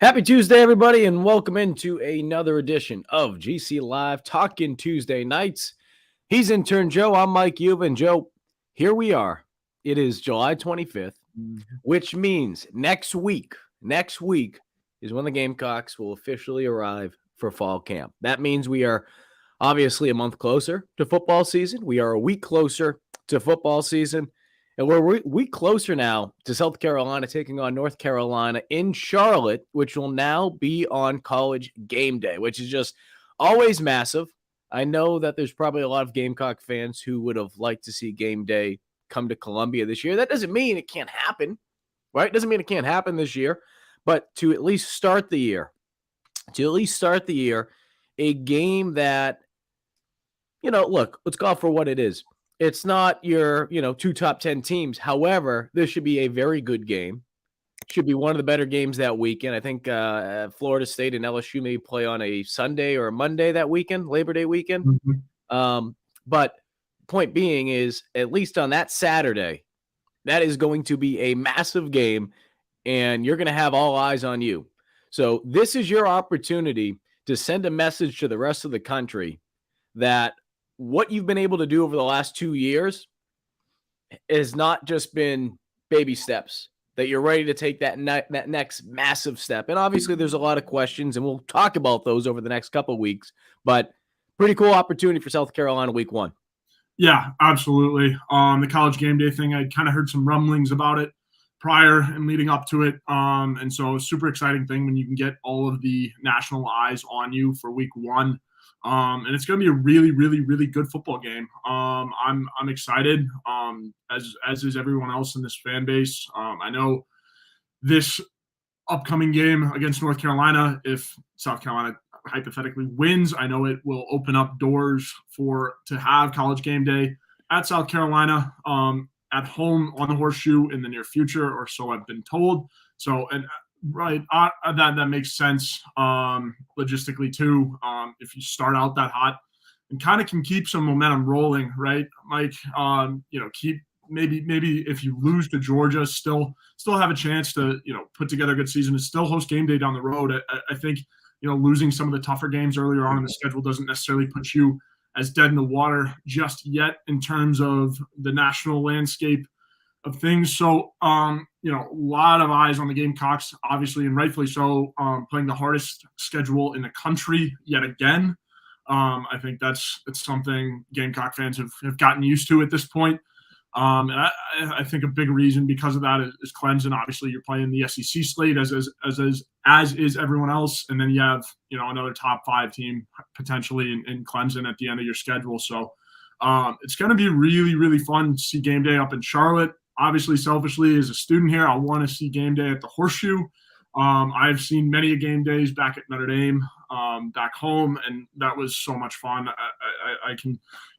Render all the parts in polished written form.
Happy Tuesday, everybody, and welcome into another edition of GC Live Talking Tuesday Nights. He's intern Joe. I'm Mike Uva, and Joe, here we are. It is July 25th, which means next week is when the Gamecocks will officially arrive for fall camp. That means we are obviously a month closer to football season. We are a week closer to football season. And we're a week closer now to South Carolina taking on North Carolina in Charlotte, which will now be on College Game Day, which is just always massive. I know that there's probably a lot of Gamecock fans who would have liked to see Game Day come to Columbia this year. That doesn't mean it can't happen, right? It doesn't mean it can't happen this year, but to at least start the year, a game that, look, let's go for what it is. It's not your, two top 10 teams. However, this should be a very good game. Should be one of the better games that weekend. I think Florida State and LSU may play on a Sunday or a Monday that weekend, Labor Day weekend. But point being is, at least on that Saturday, that is going to be a massive game, and you're going to have all eyes on you. So this is your opportunity to send a message to the rest of the country that what you've been able to do over the last 2 years has not just been baby steps, that you're ready to take that next massive step. And obviously there's a lot of questions, and we'll talk about those over the next couple of weeks, but pretty cool opportunity for South Carolina week one. Yeah, absolutely. The College Game Day thing, I kind of heard some rumblings about it prior and leading up to it. And so super exciting thing when you can get all of the national eyes on you for week one. And it's going to be a really, really, really good football game. I'm excited, as is everyone else in this fan base. I know this upcoming game against North Carolina, if South Carolina hypothetically wins, I know it will open up doors to have College Game Day at South Carolina, at home on the Horseshoe in the near future, or so I've been told. So, and right, that makes sense logistically too. If you start out that hot and kind of can keep some momentum rolling, right, Mike? Keep maybe if you lose to Georgia, still have a chance to put together a good season and still host Game Day down the road. I think losing some of the tougher games earlier on in the schedule doesn't necessarily put you as dead in the water just yet in terms of the national landscape of things. So, a lot of eyes on the Gamecocks, obviously, and rightfully so, playing the hardest schedule in the country yet again. I think it's something Gamecock fans have gotten used to at this point. And I think a big reason because of that is Clemson. Obviously, you're playing the SEC slate as is everyone else, and then you have another top 5 team potentially in Clemson at the end of your schedule. So it's going to be really, really fun to see Game Day up in Charlotte. Obviously, selfishly, as a student here, I want to see Game Day at the Horseshoe. I've seen many Game Days back at Notre Dame, back home, and that was so much fun. I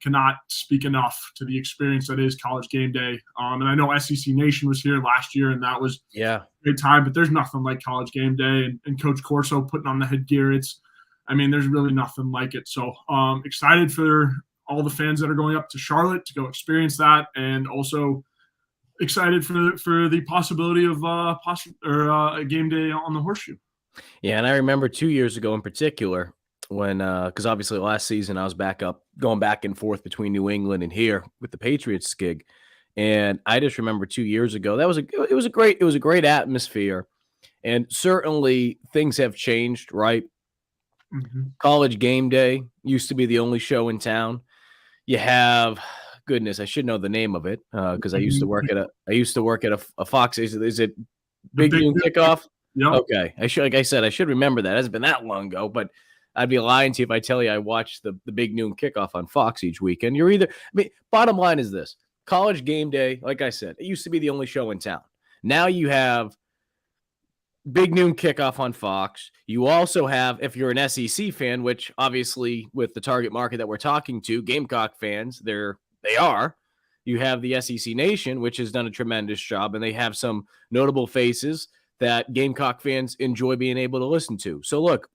cannot speak enough to the experience that is College Game Day. And I know SEC Nation was here last year, and that was a great time. But there's nothing like College Game Day and Coach Corso putting on the headgear. There's really nothing like it. So excited for all the fans that are going up to Charlotte to go experience that, and also excited for the possibility of a Game Day on the Horseshoe. Yeah, and I remember 2 years ago in particular when, because obviously last season I was going back and forth between New England and here with the Patriots gig, and I just remember 2 years ago it was a great atmosphere, and certainly things have changed, right? Mm-hmm. College Game Day used to be the only show in town. You have. Goodness, I should know the name of it because I used to work at a Fox. Is it Big Noon Kickoff? Yep. Okay, I should remember that. It hasn't been that long ago, but I'd be lying to you if I tell you I watched the Big Noon Kickoff on Fox each weekend. Bottom line is this: College Game Day, like I said, it used to be the only show in town. Now you have Big Noon Kickoff on Fox. You also have, if you're an SEC fan, which obviously with the target market that we're talking to, Gamecock fans, they are. You have the SEC Nation, which has done a tremendous job, and they have some notable faces that Gamecock fans enjoy being able to listen to. So, look,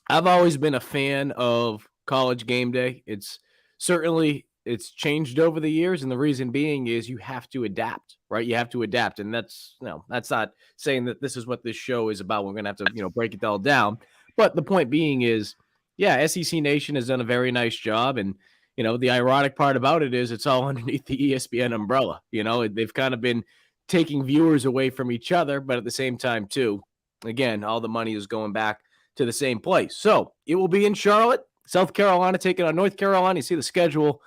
I've always been a fan of College Game Day. It's certainly It's changed over the years, and the reason being is you have to adapt, right? You have to adapt, and that's not saying that this is what this show is about. We're gonna have to break it all down, but the point being is, yeah, SEC Nation has done a very nice job, and the ironic part about it is it's all underneath the ESPN umbrella. They've kind of been taking viewers away from each other, but at the same time, too, again, all the money is going back to the same place. So it will be in Charlotte, South Carolina, taking on North Carolina. You see the schedule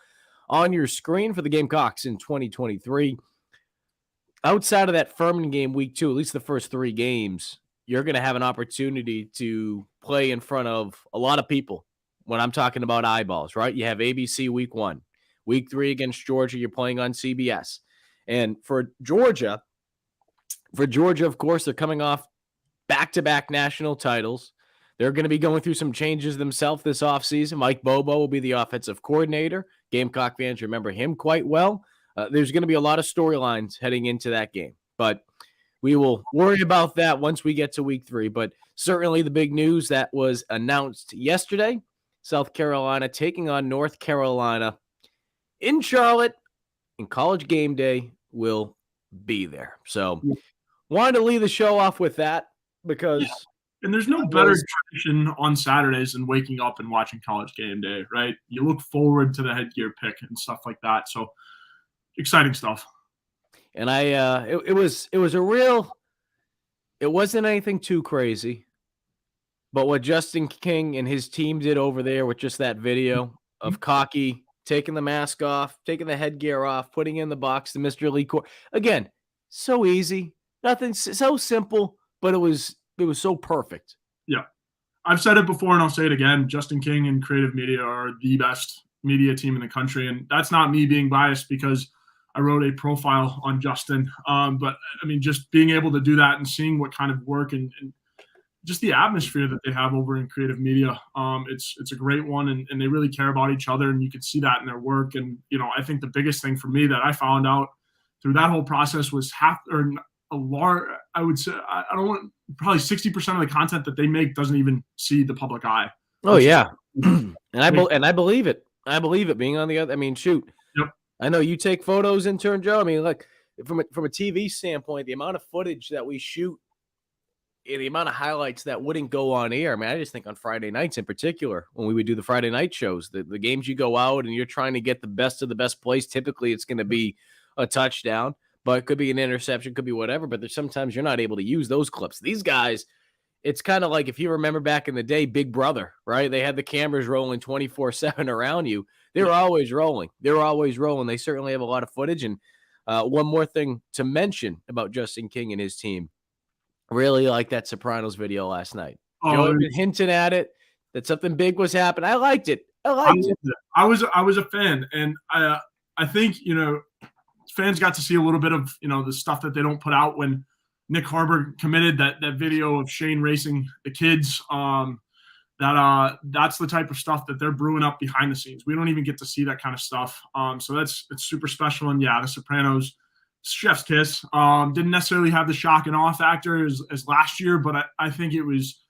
on your screen for the Gamecocks in 2023. Outside of that Furman game week 2, at least the first 3 games, you're going to have an opportunity to play in front of a lot of people when I'm talking about eyeballs, right? You have ABC week 1. Week 3 against Georgia, you're playing on CBS. And for Georgia, of course, they're coming off back-to-back national titles. They're going to be going through some changes themselves this offseason. Mike Bobo will be the offensive coordinator. Gamecock fans remember him quite well. There's going to be a lot of storylines heading into that game, but we will worry about that once we get to week 3. But certainly the big news that was announced yesterday, South Carolina taking on North Carolina in Charlotte, and College Game Day will be there. So wanted to leave the show off with that because... Yeah. And there's no better tradition on Saturdays than waking up and watching College Game Day, right? You look forward to the headgear pick and stuff like that. So exciting stuff. And it wasn't anything too crazy, but what Justin King and his team did over there with just that video of Cocky taking the mask off, taking the headgear off, putting in the box to Mr. Lee Court. Again, so easy, nothing, so simple, but it was so perfect. Yeah. I've said it before and I'll say it again. Justin King and Creative Media are the best media team in the country. And that's not me being biased because I wrote a profile on Justin. But I mean, just being able to do that and seeing what kind of work and just the atmosphere that they have over in Creative Media. It's a great one and they really care about each other and you can see that in their work. And, I think the biggest thing for me that I found out through that whole process was I would say, I don't want, probably 60% of the content that they make doesn't even see the public eye. Oh yeah. and I believe it. I believe it being on the other. I mean, shoot. Yep. I know you take photos, Intern Joe. I mean, like from a TV standpoint, the amount of footage that we shoot and the amount of highlights that wouldn't go on air. I mean, I just think on Friday nights in particular, when we would do the Friday night shows, the games you go out and you're trying to get the best of the best plays. Typically it's going to be a touchdown. But it could be an interception, could be whatever. But there's sometimes you're not able to use those clips. These guys, it's kind of like if you remember back in the day, Big Brother, right? They had the cameras rolling 24/7 around you. They're always rolling. They certainly have a lot of footage. And one more thing to mention about Justin King and his team. Really like that Sopranos video last night. Joe had been hinting at it, that something big was happening. I liked it. I was a fan. And I think, fans got to see a little bit of, the stuff that they don't put out when Nick Harbour committed that video of Shane racing the kids. That's the type of stuff that they're brewing up behind the scenes. We don't even get to see that kind of stuff. So it's super special. And yeah, the Sopranos, chef's kiss. Didn't necessarily have the shock and awe factor as last year, but I think it was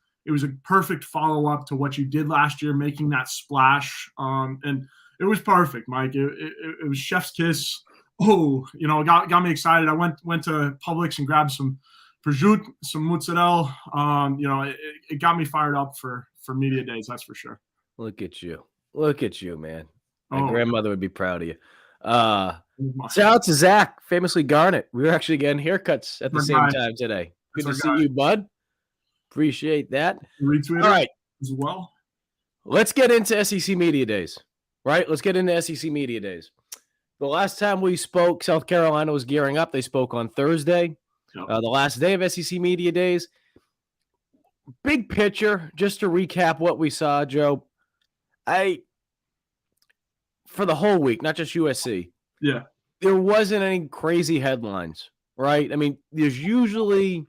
a perfect follow-up to what you did last year, making that splash. And it was perfect, Mike. It was chef's kiss. Oh, got me excited. I went to Publix and grabbed some prosciutto, some mozzarella. It got me fired up for media days. That's for sure. Look at you, man. My grandmother would be proud of you. Shout out to Zach, famously Garnet. We were actually getting haircuts at the same time today. Good to see you, bud. Appreciate that. Retweet all right, as well. Let's get into SEC Media Days. Right? Let's get into SEC Media Days. The last time we spoke, South Carolina was gearing up. They spoke on Thursday, the last day of SEC Media Days. Big picture, just to recap what we saw, Joe. For the whole week, not just USC. Yeah. There wasn't any crazy headlines, right? I mean, there's usually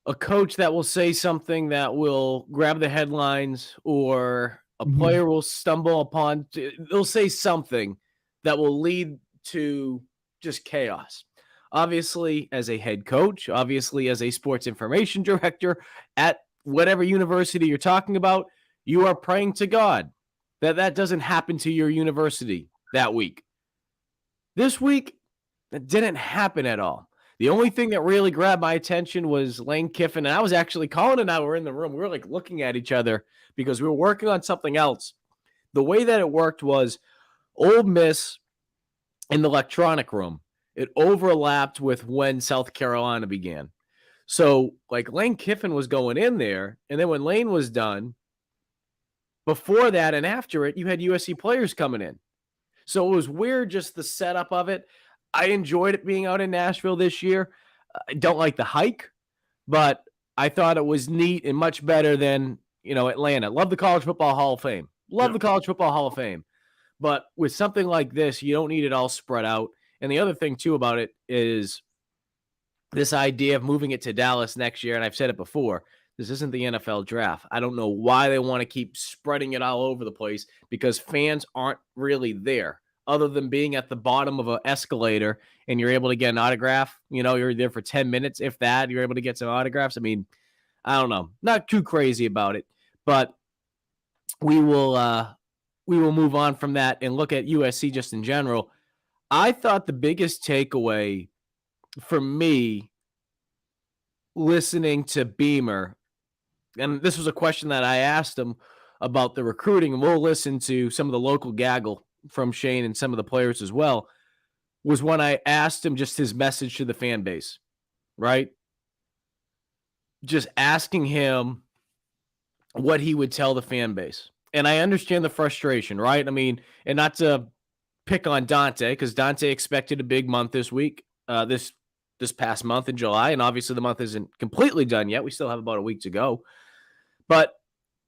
a coach that will say something that will grab the headlines, or a player will stumble upon. They'll say something that will lead to just chaos. Obviously, as a head coach, obviously as a sports information director at whatever university you're talking about, you are praying to God that doesn't happen to your university that week. This week, that didn't happen at all. The only thing that really grabbed my attention was Lane Kiffin. And I was actually, Colin and I were in the room. We were like looking at each other because we were working on something else. The way that it worked was Ole Miss in the electronic room, it overlapped with when South Carolina began. So, like, Lane Kiffin was going in there, and then when Lane was done, before that and after it, you had USC players coming in. So it was weird, just the setup of it. I enjoyed it being out in Nashville this year. I don't like the hike, but I thought it was neat and much better than, Atlanta. Love the College Football Hall of Fame. Love the College Football Hall of Fame. But with something like this, you don't need it all spread out. And the other thing, too, about it is this idea of moving it to Dallas next year. And I've said it before, this isn't the NFL draft. I don't know why they want to keep spreading it all over the place because fans aren't really there other than being at the bottom of an escalator and you're able to get an autograph. You're there for 10 minutes. If that, you're able to get some autographs. I mean, I don't know. Not too crazy about it, but we will move on from that and look at USC just in general. I thought the biggest takeaway for me listening to Beamer, and this was a question that I asked him about the recruiting, and we'll listen to some of the local gaggle from Shane and some of the players as well, was when I asked him just his message to the fan base, right? Just asking him what he would tell the fan base. And I understand the frustration, right? I mean, and not to pick on Dante, because Dante expected a big month this week, this past month in July, and obviously the month isn't completely done yet. We still have about a week to go. But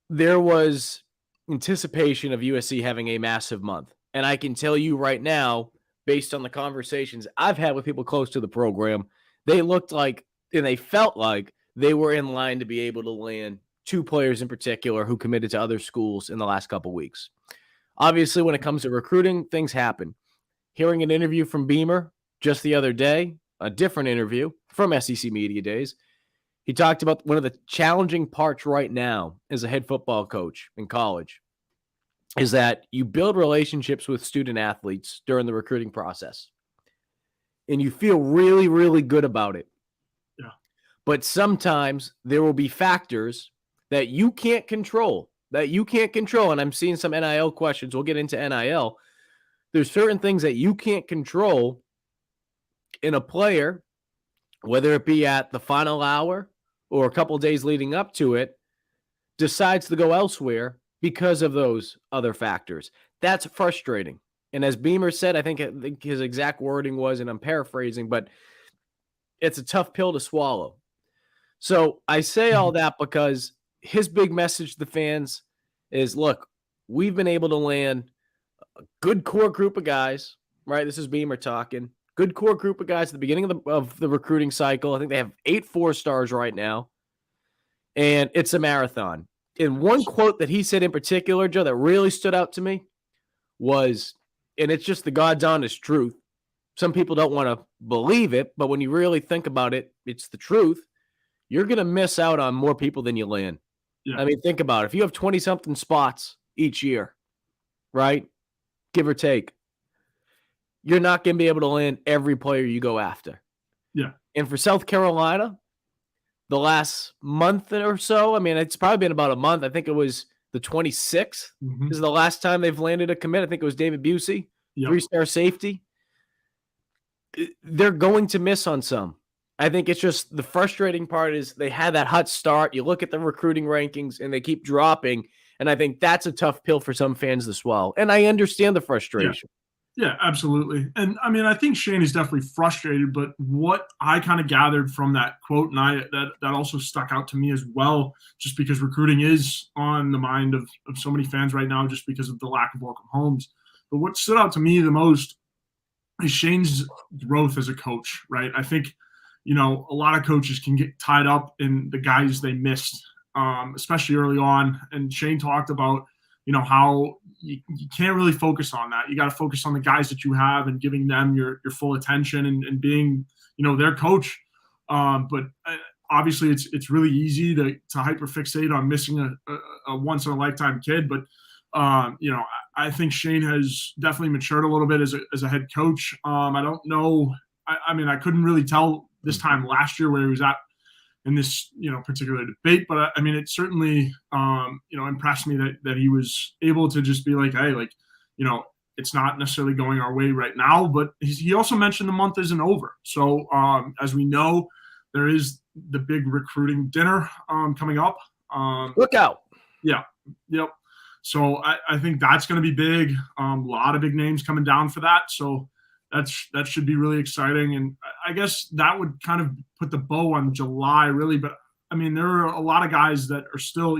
there was anticipation of USC having a massive month. And I can tell you right now, based on the conversations I've had with people close to the program, they looked like, and they felt like they were in line to be able to land two players in particular who committed to other schools in the last couple weeks. Obviously, when it comes to recruiting, things happen. Hearing an interview from Beamer just the other day, a different interview from SEC Media Days, he talked about one of the challenging parts right now as a head football coach in college is that you build relationships with student athletes during the recruiting process. And you feel really, really good about it. Yeah. But sometimes there will be factors that you can't control, And I'm seeing some NIL questions. We'll get into NIL. There's certain things that you can't control in a player, whether it be at the final hour or a couple days leading up to it, decides to go elsewhere because of those other factors. That's frustrating. And as Beamer said, I think his exact wording was, and I'm paraphrasing, but it's a tough pill to swallow. So I say all that because his big message to the fans is, look, we've been able to land a good core group of guys, right? This is Beamer talking. Good core group of guys at the beginning of the recruiting cycle. I think they have 8 4-stars right now. And it's a marathon. And one quote that he said in particular, Joe, that really stood out to me was, and it's just the God's honest truth. Some people don't want to believe it, but when you really think about it, it's the truth. You're going to miss out on more people than you land. Yeah. I mean, think about it. If you have 20-something spots each year, right, give or take, you're not going to be able to land every player you go after. Yeah. And for South Carolina, the last month or so, I mean, it's probably been about a month. I think it was the 26th is the last time they've landed a commit. I think it was David Busey, 3-star safety. They're going to miss on some. I think it's just the frustrating part is they had that hot start. You look at the recruiting rankings and they keep dropping. And I think that's a tough pill for some fans to swallow. And I understand the frustration. Yeah, absolutely. And I mean, I think Shane is definitely frustrated, but what I kind of gathered from that quote, and that also stuck out to me as well, just because recruiting is on the mind of so many fans right now, just because of the lack of welcome homes. But what stood out to me the most is Shane's growth as a coach, right? I think, a lot of coaches can get tied up in the guys they missed, especially early on. And Shane talked about, how you can't really focus on that. You got to focus on the guys that you have and giving them your full attention and being, their coach. But obviously it's really easy to hyperfixate on missing a once in a lifetime kid. But, I I think Shane has definitely matured a little bit as a head coach. I don't know. I mean, I couldn't really tell this time last year where he was at in this, particular debate, but I mean, it certainly, impressed me that he was able to just be like, hey, like, it's not necessarily going our way right now, but he also mentioned the month isn't over. So as we know, there is the big recruiting dinner coming up. Look out. Yeah. Yep. So I think that's going to be big. A lot of big names coming down for that. So that should be really exciting. And I guess that would kind of put the bow on July, really. But I mean, there are a lot of guys that are still,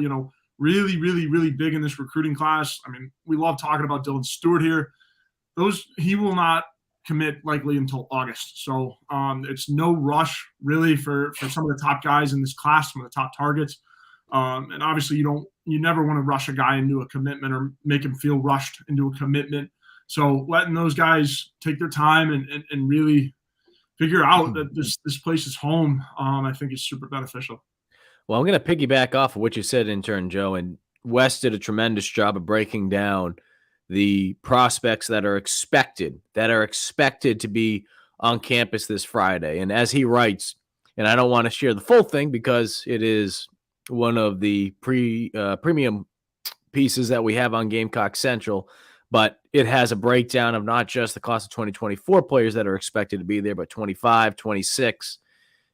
really, really, really big in this recruiting class. I mean, we love talking about Dylan Stewart here. He will not commit likely until August. So it's no rush really for some of the top guys in this class, some of the top targets. And obviously you never want to rush a guy into a commitment or make him feel rushed into a commitment. So letting those guys take their time and really figure out that this place is home, I think is super beneficial. Well, I'm going to piggyback off of what you said, intern Joe, and Wes did a tremendous job of breaking down the prospects that are expected to be on campus this Friday. And as he writes, and I don't want to share the full thing because it is one of the premium pieces that we have on Gamecock Central, but it has a breakdown of not just the class of 2024 players that are expected to be there, but 25, 26,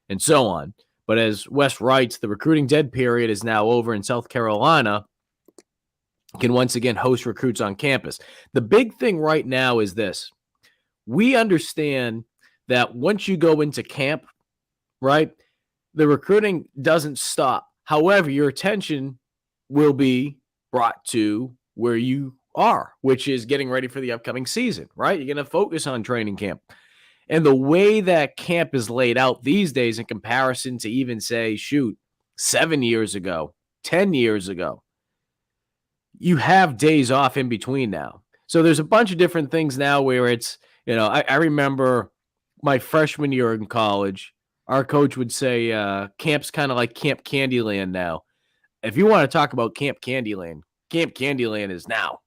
and so on. But as Wes writes, the recruiting dead period is now over, in South Carolina can once again host recruits on campus. The big thing right now is this. We understand that once you go into camp, right, the recruiting doesn't stop. However, your attention will be brought to where you are, which is getting ready for the upcoming season, right? You're going to focus on training camp. And the way that camp is laid out these days in comparison to even, say, 7 years ago, 10 years ago, you have days off in between now. So there's a bunch of different things now where it's, I remember my freshman year in college, our coach would say camp's kind of like Camp Candyland now. If you want to talk about Camp Candyland is now,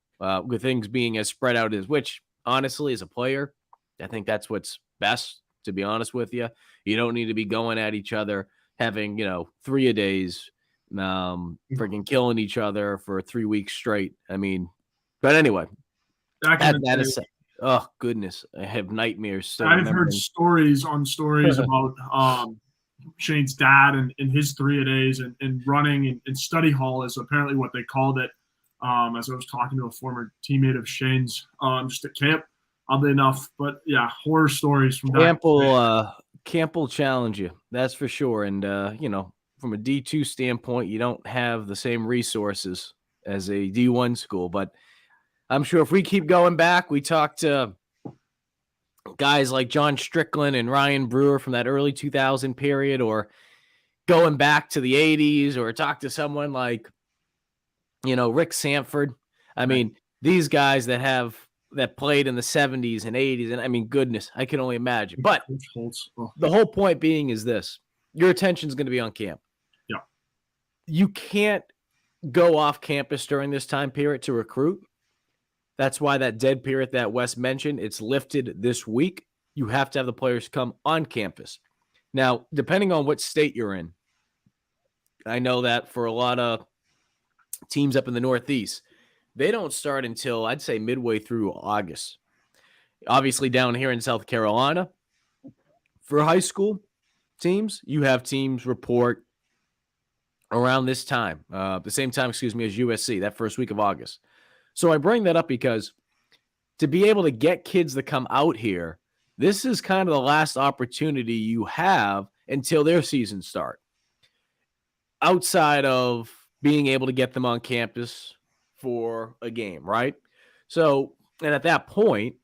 with things being as spread out as, which honestly, as a player, I think that's what's best, to be honest with you. You don't need to be going at each other, having, 3-a-days, freaking killing each other for 3 weeks straight. I mean, but anyway, that is, oh goodness, I have nightmares still. I've heard stories about Shane's dad and his 3-a-days and running and study hall is apparently what they called it. As I was talking to a former teammate of Shane's, just at camp, oddly enough. But yeah, horror stories from camp will challenge you, that's for sure. And from a D2 standpoint, you don't have the same resources as a D1 school. But I'm sure if we keep going back, we talk to guys like John Strickland and Ryan Brewer from that early 2000 period, or going back to the 80s, or talk to someone like, Rick Sanford. I mean, these guys that played in the 70s and 80s, and I mean, goodness, I can only imagine. But the whole point being is this: your attention is going to be on camp. Yeah. You can't go off campus during this time period to recruit. That's why that dead period that Wes mentioned, it's lifted this week. You have to have the players come on campus. Now, depending on what state you're in, I know that for a lot of teams up in the Northeast, they don't start until, I'd say, midway through August. Obviously, down here in South Carolina, for high school teams, you have teams report around this time, the same time, as USC, that first week of August. So I bring that up because to be able to get kids to come out here, this is kind of the last opportunity you have until their season start. Outside of being able to get them on campus for a game, right? So, and at that point,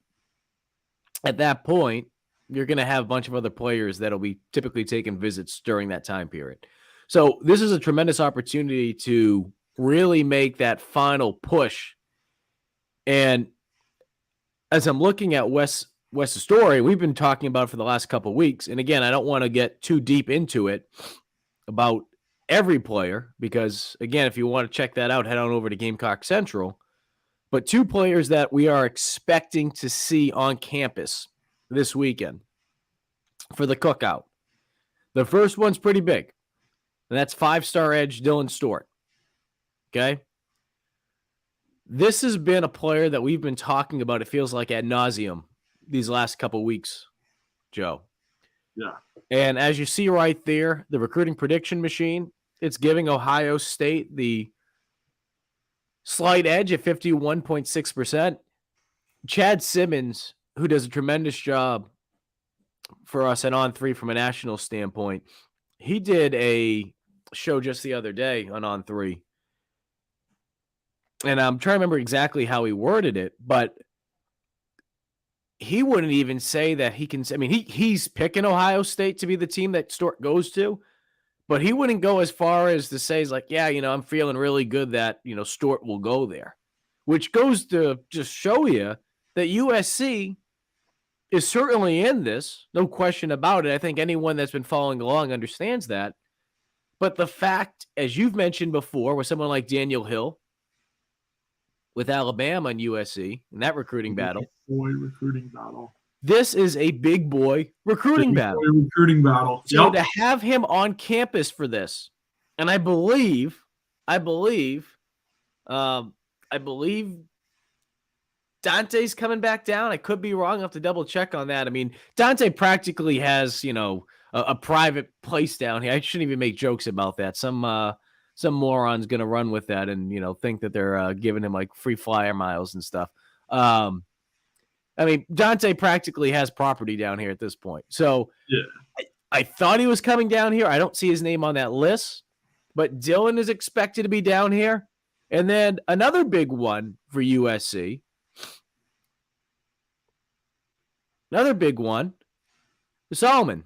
you're going to have a bunch of other players that'll be typically taking visits during that time period. So this is a tremendous opportunity to really make that final push. And as I'm looking at Wes's story, we've been talking about it for the last couple of weeks. And again, I don't want to get too deep into it about every player, because again, if you want to check that out, head on over to Gamecock Central. But two players that we are expecting to see on campus this weekend for the cookout. The first one's pretty big, and that's 5-star edge Dylan Stewart. Okay? This has been a player that we've been talking about, it feels like, ad nauseum these last couple weeks, Joe. Yeah. And as you see right there, the recruiting prediction machine, it's giving Ohio State the slight edge at 51.6%. Chad Simmons, who does a tremendous job for us at On3 from a national standpoint, he did a show just the other day on On3. And I'm trying to remember exactly how he worded it, but he wouldn't even say that he can. I mean, he's picking Ohio State to be the team that Stewart goes to, but he wouldn't go as far as to say, like, yeah, I'm feeling really good that, Stewart will go there, which goes to just show you that USC is certainly in this. No question about it. I think anyone that's been following along understands that. But the fact, as you've mentioned before, with someone like Daniel Hill, with Alabama and USC in that recruiting battle. This is a big boy recruiting battle. So to have him on campus for this, and I believe Dante's coming back down. I could be wrong. I'll have to double check on that. I mean, Dante practically has, a private place down here. I shouldn't even make jokes about that. Some moron's going to run with that and, think that they're giving him like free flyer miles and stuff. I mean, Dante practically has property down here at this point. So yeah. I thought he was coming down here. I don't see his name on that list, but Dylan is expected to be down here. And then another big one for USC. Another big one, Solomon,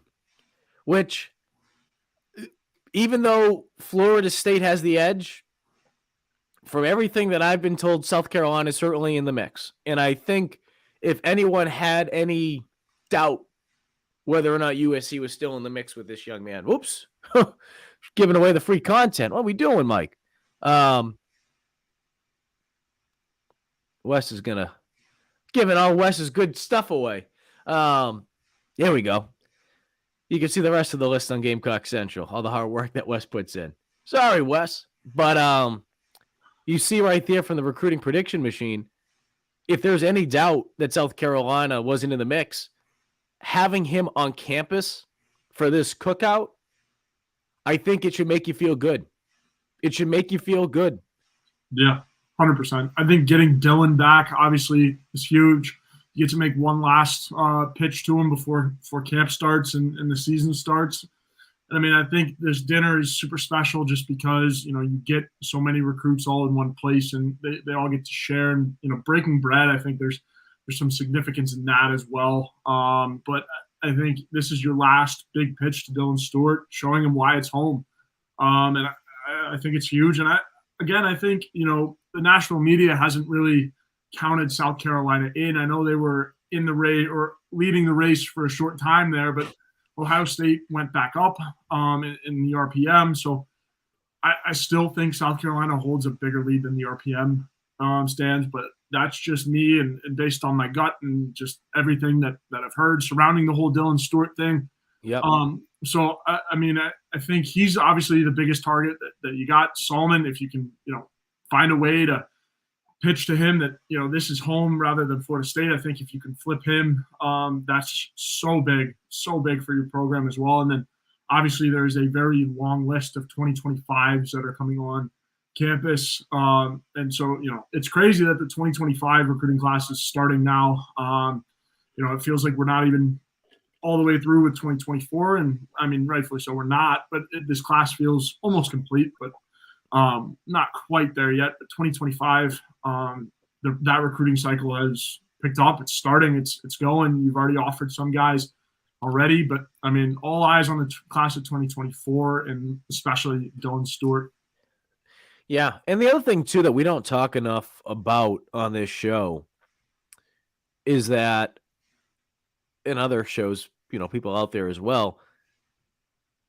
which, even though Florida State has the edge, from everything that I've been told, South Carolina is certainly in the mix. And I think if anyone had any doubt whether or not USC was still in the mix with this young man, whoops, giving away the free content. What are we doing, Mike? Wes is giving all Wes's good stuff away. There we go. You can see the rest of the list on Gamecock Central, all the hard work that Wes puts in. Sorry, Wes. But you see right there from the recruiting prediction machine, if there's any doubt that South Carolina wasn't in the mix, having him on campus for this cookout, I think it should make you feel good. It should make you feel good. Yeah, 100%. I think getting Dylan back, obviously, is huge. You get to make one last pitch to him before camp starts and the season starts. And I mean, I think this dinner is super special just because, you get so many recruits all in one place and they all get to share. And, breaking bread, I think there's some significance in that as well. But I think this is your last big pitch to Dylan Stewart, showing him why it's home. And I think it's huge. And I think, the national media hasn't really counted South Carolina in. I know they were in the race or leading the race for a short time there, but Ohio State went back up in the RPM. So I still think South Carolina holds a bigger lead than the RPM stands, but that's just me and based on my gut and just everything that I've heard surrounding the whole Dylan Stewart thing. Yeah. So, I think he's obviously the biggest target that you got. Solomon, if you can, find a way to pitch to him that, this is home rather than Florida State. I think if you can flip him, that's so big for your program as well. And then obviously there's a very long list of 2025s that are coming on campus. And so, it's crazy that the 2025 recruiting class is starting now. It feels like we're not even all the way through with 2024. And I mean, rightfully so, we're not, but this class feels almost complete, but not quite there yet. But 2025, that recruiting cycle has picked up. It's starting. It's going. You've already offered some guys already, but I mean, all eyes on the class of 2024 and especially Dylan Stewart. Yeah. And the other thing too, that we don't talk enough about on this show is that in other shows, people out there as well,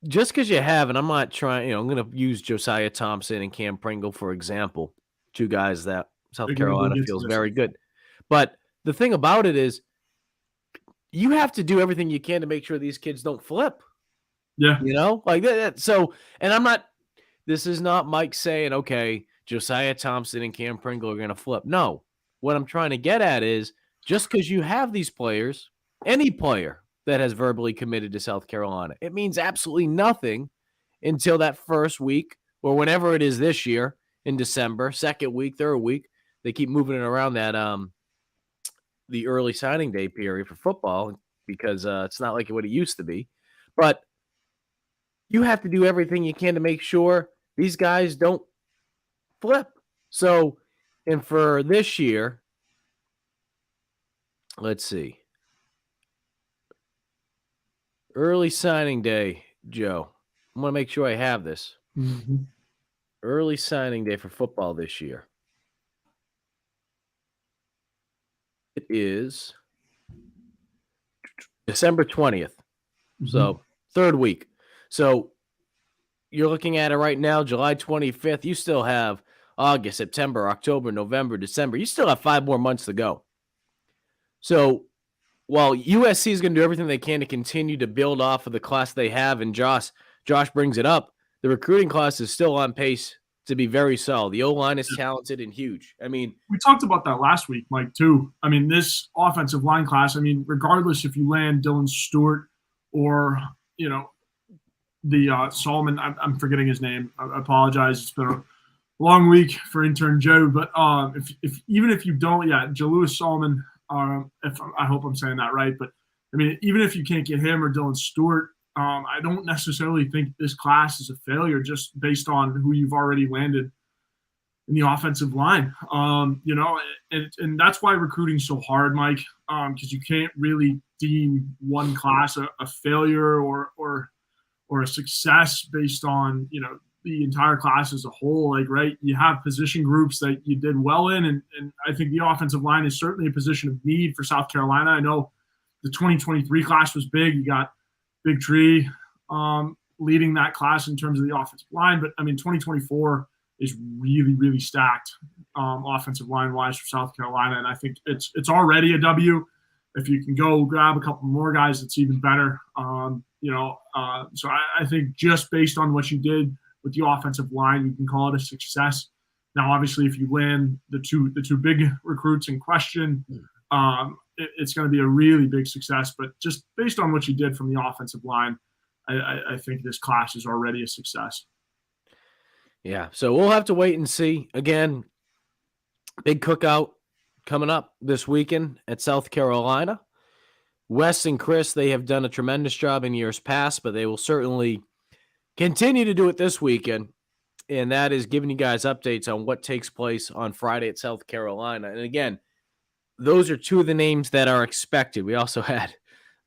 just because you have, and I'm going to use Josiah Thompson and Cam Pringle, for example, two guys that South They're going to go Carolina get feels to this. very good. But the thing about it is you have to do everything you can to make sure these kids don't flip. Yeah. Like that. So, and this is not Mike saying, okay, Josiah Thompson and Cam Pringle are going to flip. No, what I'm trying to get at is just because you have these players, any player that has verbally committed to South Carolina, it means absolutely nothing until that first week or whenever it is this year in December, second week, third week. They keep moving it around that the early signing day period for football because it's not like what it used to be. But you have to do everything you can to make sure these guys don't flip. So, and for this year, let's see. Early signing day, Joe. I'm going to make sure I have this. Mm-hmm. Early signing day for football this year. It is December 20th. Mm-hmm. So, third week. So, you're looking at it right now, July 25th. You still have August, September, October, November, December. You still have 5 more months to go. So, while USC is going to do everything they can to continue to build off of the class they have, and Josh brings it up, the recruiting class is still on pace to be very solid. The O-line is talented and huge. I mean, we talked about that last week, Mike, too. I mean, this offensive line class, I mean, regardless if you land Dylan Stewart or, the Solomon, I'm forgetting his name. I apologize. It's been a long week for intern Joe, but even if you don't, Jalewis Solomon, if I hope I'm saying that right, but I mean, even if you can't get him or Dylan Stewart, I don't necessarily think this class is a failure just based on who you've already landed in the offensive line. And that's why recruiting's so hard, Mike, because you can't really deem one class a failure or a success based on, the entire class as a whole. Like, right, you have position groups that you did well in, and I think the offensive line is certainly a position of need for South Carolina. I know the 2023 class was big. You got Big Tree leading that class in terms of the offensive line, but I mean, 2024 is really, really stacked offensive line wise for South Carolina, and I think it's already a W. If you can go grab a couple more guys, it's even better. So I think just based on what you did with the offensive line, you can call it a success. Now, obviously, if you land the two big recruits in question, it's going to be a really big success. But just based on what you did from the offensive line, I think this class is already a success. Yeah, so we'll have to wait and see. Again, big cookout coming up this weekend at South Carolina. Wes and Chris, they have done a tremendous job in years past, but they will certainly continue to do it this weekend, and that is giving you guys updates on what takes place on Friday at South Carolina. And again, those are two of the names that are expected. We also had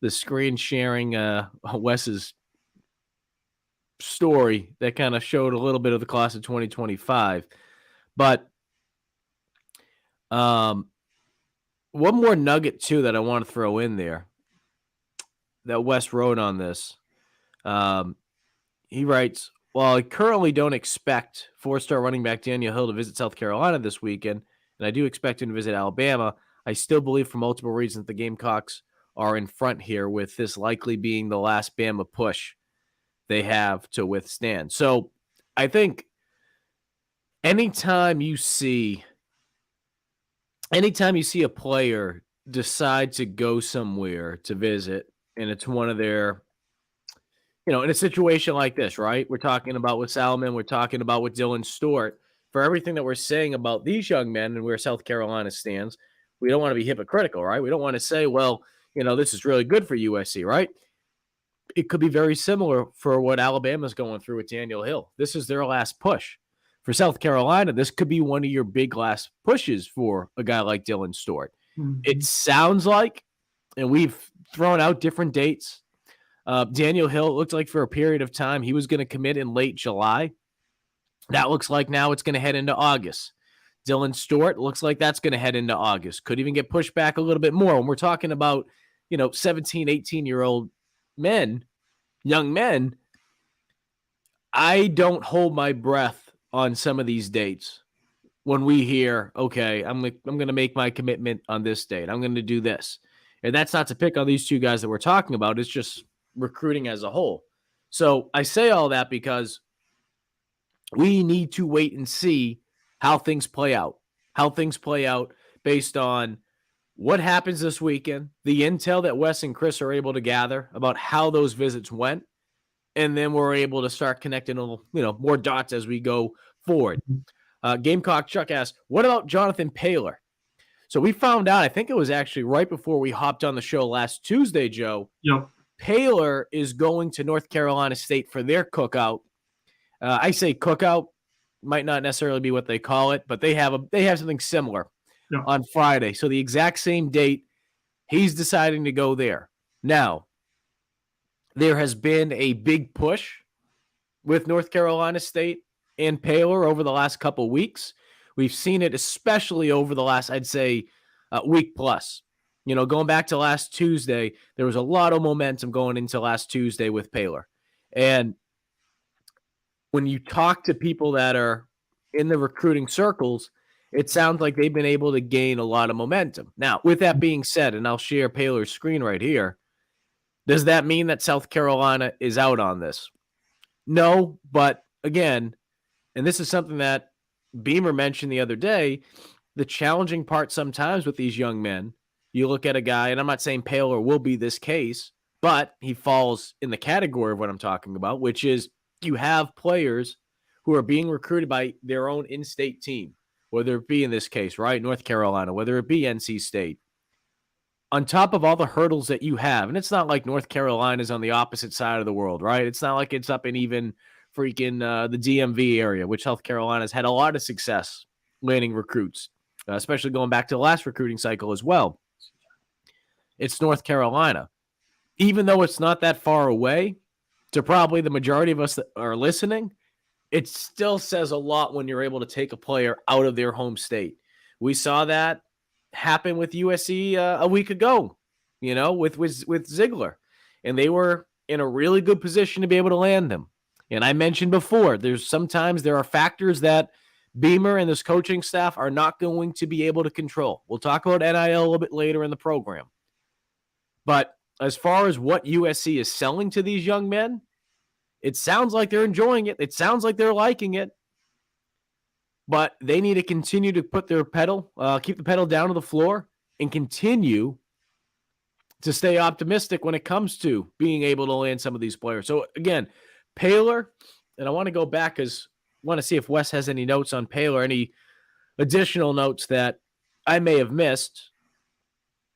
the screen sharing Wes's story that kind of showed a little bit of the class of 2025. But one more nugget, too, that I want to throw in there that Wes wrote on this. He writes, while I currently don't expect four-star running back Daniel Hill to visit South Carolina this weekend, and I do expect him to visit Alabama, I still believe for multiple reasons the Gamecocks are in front here, with this likely being the last Bama push they have to withstand. So I think anytime you see a player decide to go somewhere to visit, and it's one of their, in a situation like this, right? We're talking about with Salmon, we're talking about with Dylan Stewart. For everything that we're saying about these young men and where South Carolina stands, we don't want to be hypocritical, right? We don't want to say, well, this is really good for USC, right? It could be very similar for what Alabama's going through with Daniel Hill. This is their last push. For South Carolina, this could be one of your big last pushes for a guy like Dylan Stewart. Mm-hmm. It sounds like, and we've thrown out different dates, Daniel Hill looked like for a period of time he was going to commit in late July. That looks like now it's going to head into August. Dylan Stewart looks like that's going to head into August. Could even get pushed back a little bit more. When we're talking about, 17, 18-year-old men, young men, I don't hold my breath on some of these dates. when we hear, okay, I'm going to make my commitment on this date. I'm going to do this. And that's not to pick on these two guys that we're talking about. It's just recruiting as a whole. So I say all that because we need to wait and see how things play out, based on what happens this weekend, the intel that Wes and Chris are able to gather about how those visits went, and then we're able to start connecting more dots as we go forward. Gamecock Chuck asks, what about Jonathan Paylor? So we found out, I think it was actually right before we hopped on the show last Tuesday, Joe. Yep. Paylor is going to North Carolina State for their cookout. I say cookout, might not necessarily be what they call it, but they have something similar on Friday. So the exact same date, he's deciding to go there. Now, there has been a big push with North Carolina State and Paylor over the last couple weeks. We've seen it especially over the last, I'd say, week plus. Going back to last Tuesday, there was a lot of momentum going into last Tuesday with Paylor. And when you talk to people that are in the recruiting circles, it sounds like they've been able to gain a lot of momentum. Now, with that being said, and I'll share Paylor's screen right here, does that mean that South Carolina is out on this? No, but again, and this is something that Beamer mentioned the other day, the challenging part sometimes with these young men, you look at a guy, and I'm not saying Paylor will be this case, but he falls in the category of what I'm talking about, which is you have players who are being recruited by their own in-state team, whether it be in this case, right, North Carolina, whether it be NC State. On top of all the hurdles that you have, and it's not like North Carolina is on the opposite side of the world, right? It's not like it's up in even freaking the DMV area, which South Carolina's had a lot of success landing recruits, especially going back to the last recruiting cycle as well. It's North Carolina. Even though it's not that far away, to probably the majority of us that are listening, it still says a lot when you're able to take a player out of their home state. We saw that happen with USC a week ago, with Ziegler. And they were in a really good position to be able to land them. And I mentioned before, sometimes there are factors that Beamer and this coaching staff are not going to be able to control. We'll talk about NIL a little bit later in the program. But as far as what USC is selling to these young men, it sounds like they're enjoying it. It sounds like they're liking it. But they need to continue to put their keep the pedal down to the floor and continue to stay optimistic when it comes to being able to land some of these players. So again, Paylor, and I want to go back because I want to see if Wes has any notes on Paylor, any additional notes that I may have missed.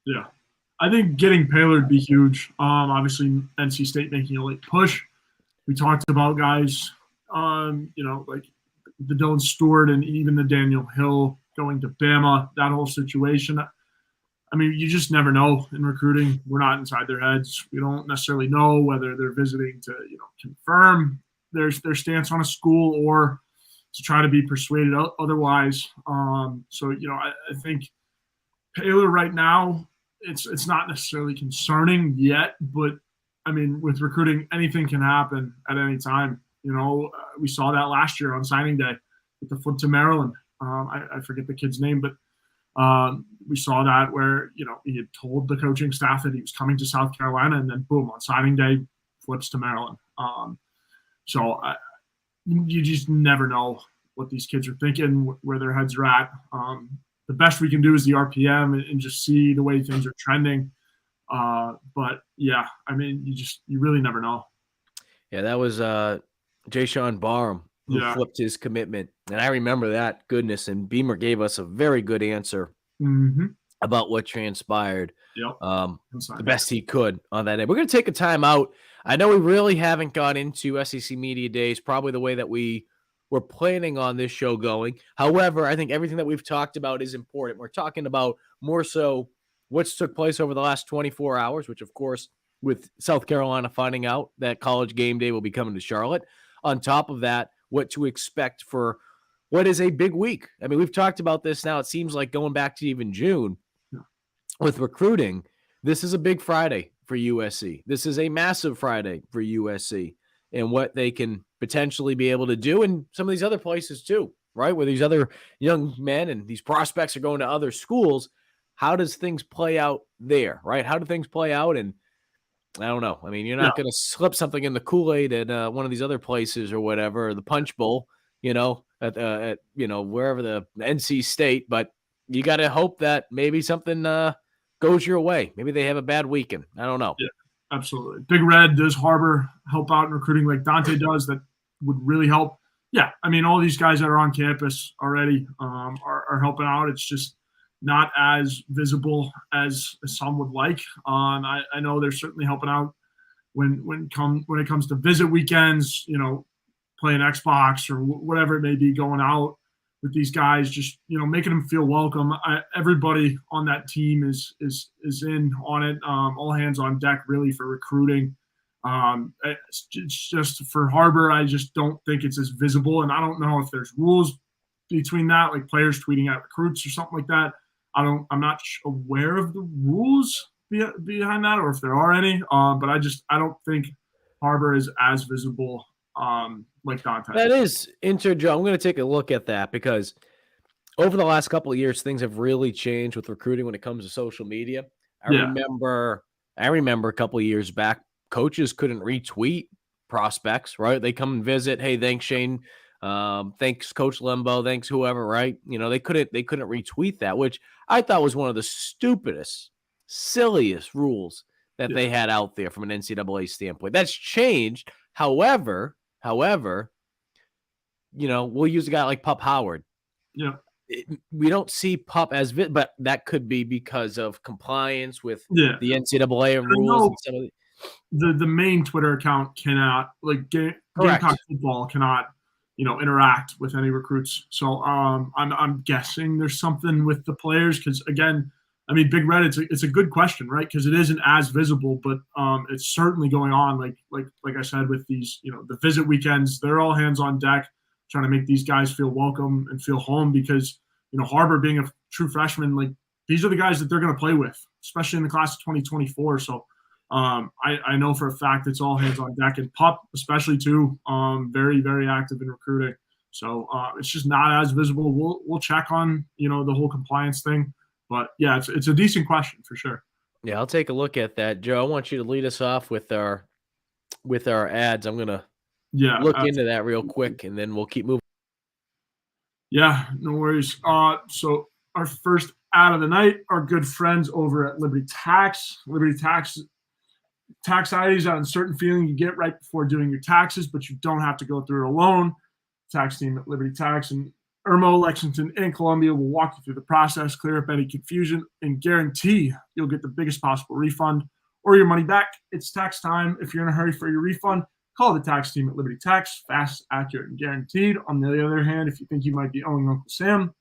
Yeah. I think getting Paylor would be huge. Obviously, NC State making a late push. We talked about guys, like the Dylan Stewart and even the Daniel Hill going to Bama, that whole situation. I mean, you just never know in recruiting. We're not inside their heads. We don't necessarily know whether they're visiting to, confirm their stance on a school or to try to be persuaded otherwise. I think Paylor right now, it's not necessarily concerning yet, but I mean, with recruiting, anything can happen at any time. We saw that last year on signing day with the flip to Maryland. I forget the kid's name, but we saw that where, he had told the coaching staff that he was coming to South Carolina, and then boom, on signing day, flips to Maryland. You just never know what these kids are thinking, where their heads are at. The best we can do is the RPM and just see the way things are trending. But yeah, I mean, you really never know. Yeah, that was Jay Sean Barham who flipped his commitment. And I remember that, goodness. And Beamer gave us a very good answer about what transpired. The best he could on that day. We're going to take a time out. I know we really haven't got into SEC Media Days, probably the way that we were planning on this show going. However, I think everything that we've talked about is important. We're talking about more so what's took place over the last 24 hours, which, of course, with South Carolina finding out that College Game Day will be coming to Charlotte. On top of that, what to expect for what is a big week. I mean, we've talked about this now. It seems like going back to even June with recruiting, this is a big Friday for USC. This is a massive Friday for USC and what they can potentially be able to do in some of these other places too, right? Where these other young men and these prospects are going to other schools. How does things play out there, right? How do things play out? And I don't know. I mean, you're Yeah. not going to slip something in the Kool-Aid at one of these other places or whatever, or the Punch Bowl, at wherever the NC State. But you got to hope that maybe something goes your way. Maybe they have a bad weekend. I don't know. Yeah, absolutely. Big Red, does Harbor help out in recruiting like Dante does? That would really help. Yeah, I mean, all these guys that are on campus already are helping out. It's just not as visible as some would like. I know they're certainly helping out when it comes to visit weekends. Playing Xbox or whatever it may be, going out with these guys, just making them feel welcome. Everybody on that team is in on it. All hands on deck, really, for recruiting. It's just for Harbor, I just don't think it's as visible, and I don't know if there's rules between that, like players tweeting at recruits or something like that. I'm not aware of the rules behind that, or if there are any. But I don't think Harbor is as visible like Dante. That is interesting, Joe. I'm going to take a look at that because over the last couple of years, things have really changed with recruiting when it comes to social media. I remember a couple of years back, coaches couldn't retweet prospects, right? They come and visit. Hey, thanks, Shane. Thanks, Coach Lembo. Thanks, whoever, right? They couldn't retweet that, which I thought was one of the stupidest, silliest rules that they had out there from an NCAA standpoint. That's changed. However, we'll use a guy like Pup Howard. Yeah. We don't see Pup as but that could be because of compliance with the NCAA and rules. And some of the main Twitter account cannot, like Gamecock football cannot, interact with any recruits. So I'm guessing there's something with the players because, again, I mean, Big Red, it's a good question, right? Because it isn't as visible, but it's certainly going on. Like I said, with these, the visit weekends, they're all hands on deck, trying to make these guys feel welcome and feel home. Because Harbor being a true freshman, like these are the guys that they're going to play with, especially in the class of 2024. So I know for a fact it's all hands on deck, and Pup especially too, very very active in recruiting. So it's just not as visible. We'll check on the whole compliance thing. But yeah, it's a decent question for sure. Yeah, I'll take a look at that, Joe. I want you to lead us off with our ads. I'm gonna look into that real quick, and then we'll keep moving. Yeah, no worries. So our first ad of the night, our good friends over at Liberty Tax. Liberty Tax IDs, that uncertain feeling you get right before doing your taxes, but you don't have to go through it alone. Tax team at Liberty Tax and Irmo, Lexington, and Columbia will walk you through the process, clear up any confusion, and guarantee you'll get the biggest possible refund or your money back. It's tax time. If you're in a hurry for your refund, call the tax team at Liberty Tax. Fast, accurate, and guaranteed. On the other hand, if you think you might be owing Uncle Sam,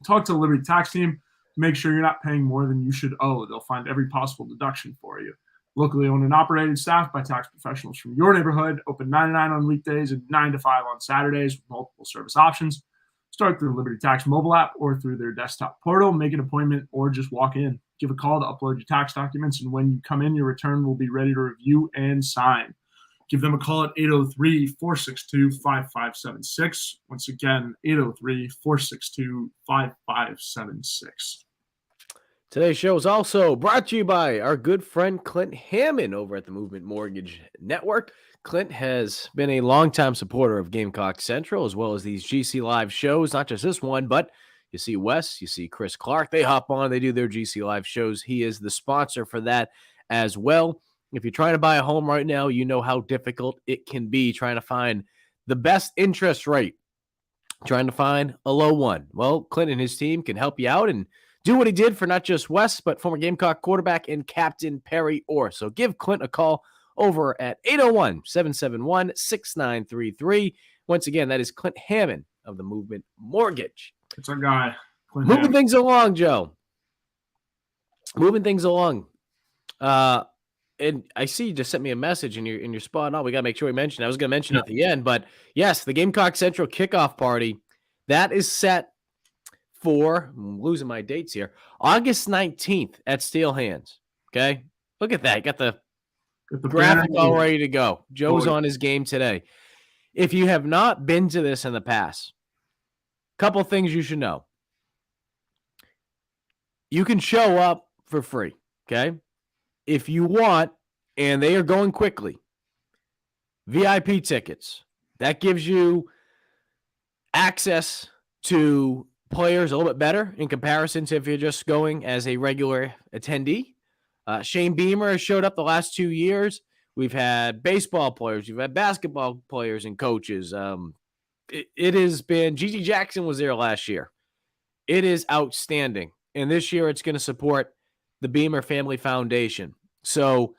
talk to the Liberty Tax team to make sure you're not paying more than you should owe. They'll find every possible deduction for you. Locally owned and operated, staffed by tax professionals from your neighborhood. Open 9 to 9 on weekdays and 9 to 5 on Saturdays with multiple service options. Start through the Liberty Tax mobile app or through their desktop portal. Make an appointment or just walk in. Give a call to upload your tax documents, and when you come in, your return will be ready to review and sign. Give them a call at 803-462-5576. Once again, 803-462-5576. Today's show is also brought to you by our good friend Clint Hammond over at the Movement Mortgage Network. Clint has been a longtime supporter of Gamecock Central, as well as these GC Live shows, not just this one, but you see Wes, you see Chris Clark. They hop on, they do their GC Live shows. He is the sponsor for that as well. If you're trying to buy a home right now, you know how difficult it can be trying to find the best interest rate, trying to find a low one. Well, Clint and his team can help you out and do what he did for not just Wes, but former Gamecock quarterback and captain Perry Orr. So give Clint a call over at 801-771-6933. Once again, that is Clint Hammond of the Movement Mortgage. It's our guy. Clint Moving Hammond. Things along, Joe. Moving things along. And I see you just sent me a message in your spot. Oh, we got to make sure we mention it. I was going to mention it at the end, but yes, the Gamecock Central kickoff party, that is set for, I'm losing my dates here, August 19th at Steel Hands. Okay? Look at that. You got the graphic all ready to go. Joe's on his game today. If you have not been to this in the past, couple things you should know. You can show up for free, okay? If you want, and they are going quickly, VIP tickets. That gives you access to players a little bit better in comparison to if you're just going as a regular attendee. Shane Beamer has showed up the last 2 years. We've had baseball players, we've had basketball players and coaches. It has been, Gigi Jackson was there last year. It is outstanding. And this year it's going to support the Beamer Family Foundation. So,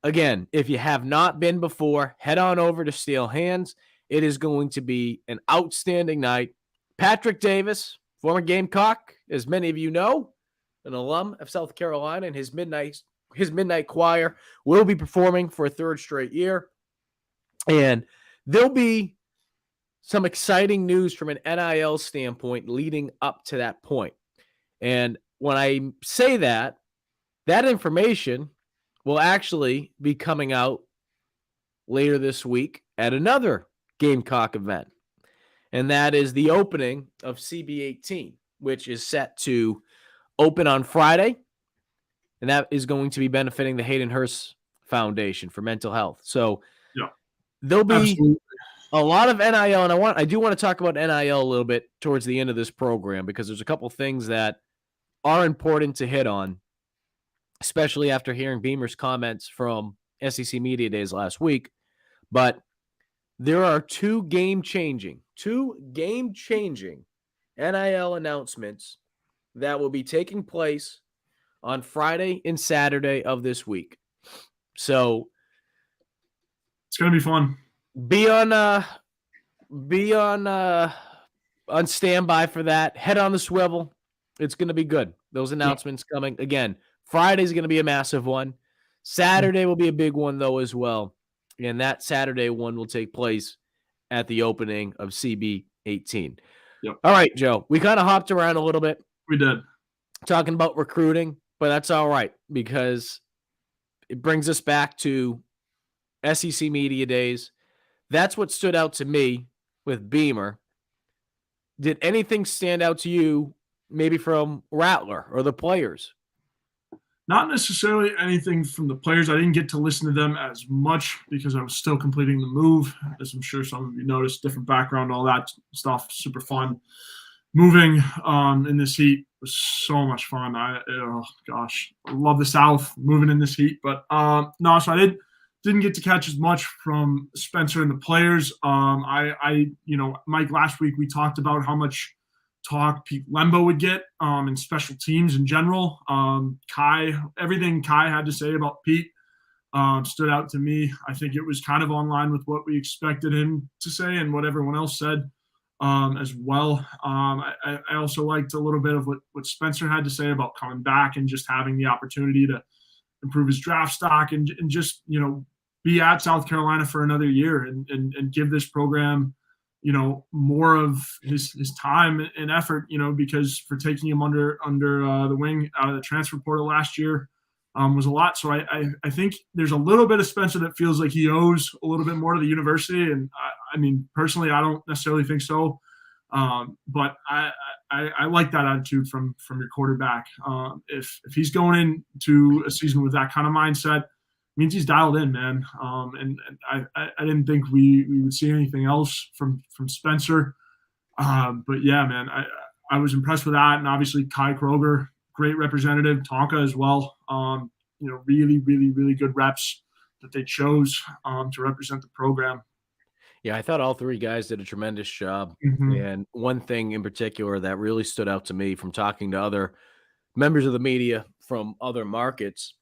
again, if you have not been before, head on over to Steel Hands. It is going to be an outstanding night. Patrick Davis, former Gamecock, as many of you know, an alum of South Carolina, and his midnight choir will be performing for a third straight year. And there'll be some exciting news from an NIL standpoint leading up to that point. And when I say that, that information will actually be coming out later this week at another Gamecock event. And that is the opening of CB18, which is set to open on Friday. And that is going to be benefiting the Hayden Hurst Foundation for mental health. So there'll be a lot of NIL, and I do want to talk about NIL a little bit towards the end of this program, because there's a couple things that are important to hit on, especially after hearing Beamer's comments from SEC Media Days last week. But there are two game-changing NIL announcements that will be taking place on Friday and Saturday of this week. So it's going to be fun. Be on standby for that. Head on the swivel. It's going to be good. Those announcements coming. Again, Friday's going to be a massive one. Saturday will be a big one, though, as well. And that Saturday one will take place at the opening of CB18. Yep. All right, Joe. We kind of hopped around a little bit. We did. Talking about recruiting, but that's all right, because it brings us back to SEC Media Days. That's what stood out to me with Beamer. Did anything stand out to you, maybe from Rattler or the players? Not necessarily anything from the players. I didn't get to listen to them as much because I was still completing the move. As I'm sure some of you noticed, different background, all that stuff, super fun. Moving in this heat was so much fun. I love the South, moving in this heat. But no, so I didn't get to catch as much from Spencer and the players. Mike, last week we talked about how much talk Pete Lembo would get in special teams in general. Everything Kai had to say about Pete stood out to me. I think it was kind of on line with what we expected him to say and what everyone else said as well. I also liked a little bit of what Spencer had to say about coming back and just having the opportunity to improve his draft stock and just, be at South Carolina for another year and give this program, more of his time and effort, because for taking him under the wing out of the transfer portal last year was a lot. So I think there's a little bit of Spencer that feels like he owes a little bit more to the university. And I mean, personally, I don't necessarily think so. But I like that attitude from your quarterback. If he's going into a season with that kind of mindset, means he's dialed in, man. And I didn't think we would see anything else from Spencer. But yeah, man, I was impressed with that. And obviously Kai Kroger, great representative, Tonka as well. Really, really, really good reps that they chose to represent the program. Yeah, I thought all three guys did a tremendous job. Mm-hmm. And one thing in particular that really stood out to me from talking to other members of the media from other markets,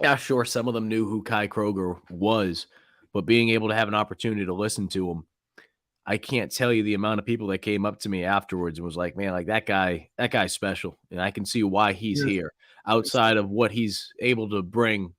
yeah, sure, some of them knew who Kai Kroger was, but being able to have an opportunity to listen to him, I can't tell you the amount of people that came up to me afterwards and was like, man, like that guy's special. And I can see why he's here outside of what he's able to bring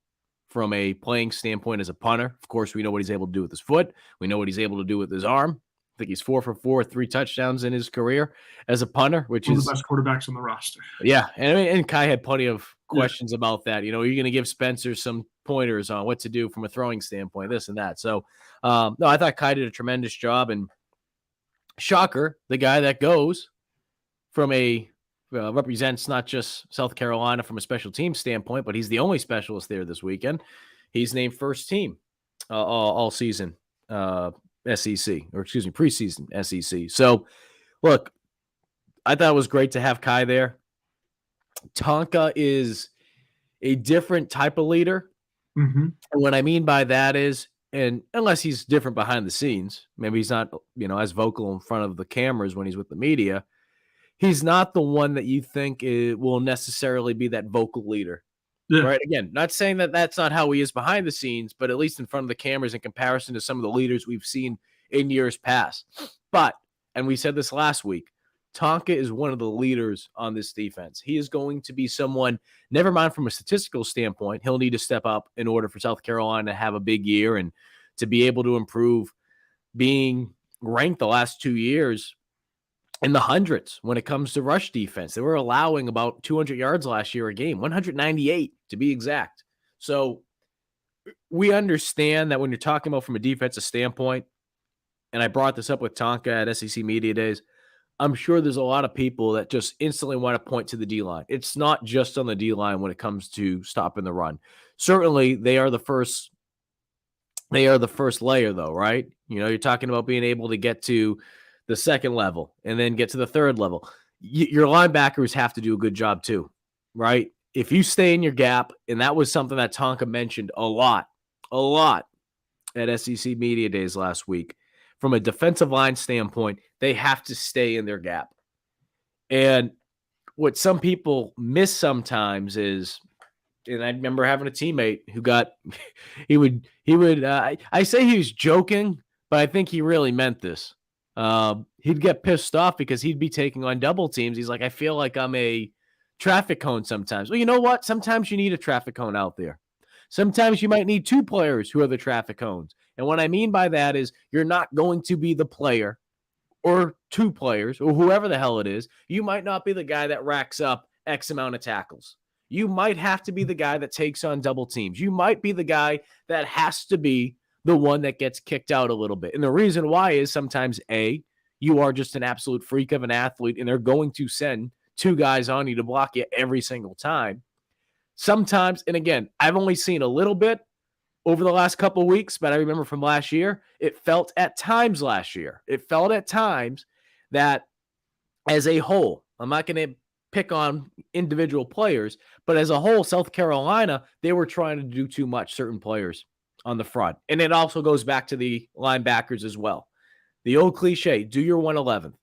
from a playing standpoint as a punter. Of course, we know what he's able to do with his foot. We know what he's able to do with his arm. I think he's 4 for 4, 3 touchdowns in his career as a punter, which is the best quarterbacks on the roster. Yeah. And Kai had plenty of questions about that. You're going to give Spencer some pointers on what to do from a throwing standpoint, this and that. So, no, I thought Kai did a tremendous job. And shocker, the guy that goes from represents not just South Carolina from a special team standpoint, but he's the only specialist there this weekend. He's named first team all season SEC, or excuse me, preseason SEC. So, look, I thought it was great to have Kai there. Tonka is a different type of leader. Mm-hmm. And what I mean by that is, and unless he's different behind the scenes, maybe he's not, as vocal in front of the cameras when he's with the media, he's not the one that you think will necessarily be that vocal leader. Yeah. Right? Again, not saying that that's not how he is behind the scenes, but at least in front of the cameras in comparison to some of the leaders we've seen in years past. But, and we said this last week, Tonka is one of the leaders on this defense. He is going to be someone, never mind from a statistical standpoint, he'll need to step up in order for South Carolina to have a big year and to be able to improve, being ranked the last 2 years in the hundreds when it comes to rush defense. They were allowing about 200 yards last year a game, 198 to be exact. So we understand that when you're talking about from a defensive standpoint, and I brought this up with Tonka at SEC Media Days, I'm sure there's a lot of people that just instantly want to point to the D-line. It's not just on the D-line when it comes to stopping the run. Certainly, they are the first layer, though, right? You're talking about being able to get to the second level and then get to the third level. Your linebackers have to do a good job too, right? If you stay in your gap, and that was something that Tonka mentioned a lot at SEC Media Days last week, from a defensive line standpoint, they have to stay in their gap. And what some people miss sometimes is, and I remember having a teammate who I say he was joking, but I think he really meant this. He'd get pissed off because he'd be taking on double teams. He's like, I feel like I'm a traffic cone sometimes. Well, you know what? Sometimes you need a traffic cone out there. Sometimes you might need two players who are the traffic cones. And what I mean by that is you're not going to be the player or two players or whoever the hell it is. You might not be the guy that racks up X amount of tackles. You might have to be the guy that takes on double teams. You might be the guy that has to be the one that gets kicked out a little bit. And the reason why is sometimes, A, you are just an absolute freak of an athlete, and they're going to send two guys on you to block you every single time. Sometimes, and again, I've only seen a little bit over the last couple of weeks, but I remember from last year, it felt at times that as a whole, I'm not going to pick on individual players, but as a whole, South Carolina, they were trying to do too much, certain players on the front. And it also goes back to the linebackers as well. The old cliche, do your 111th.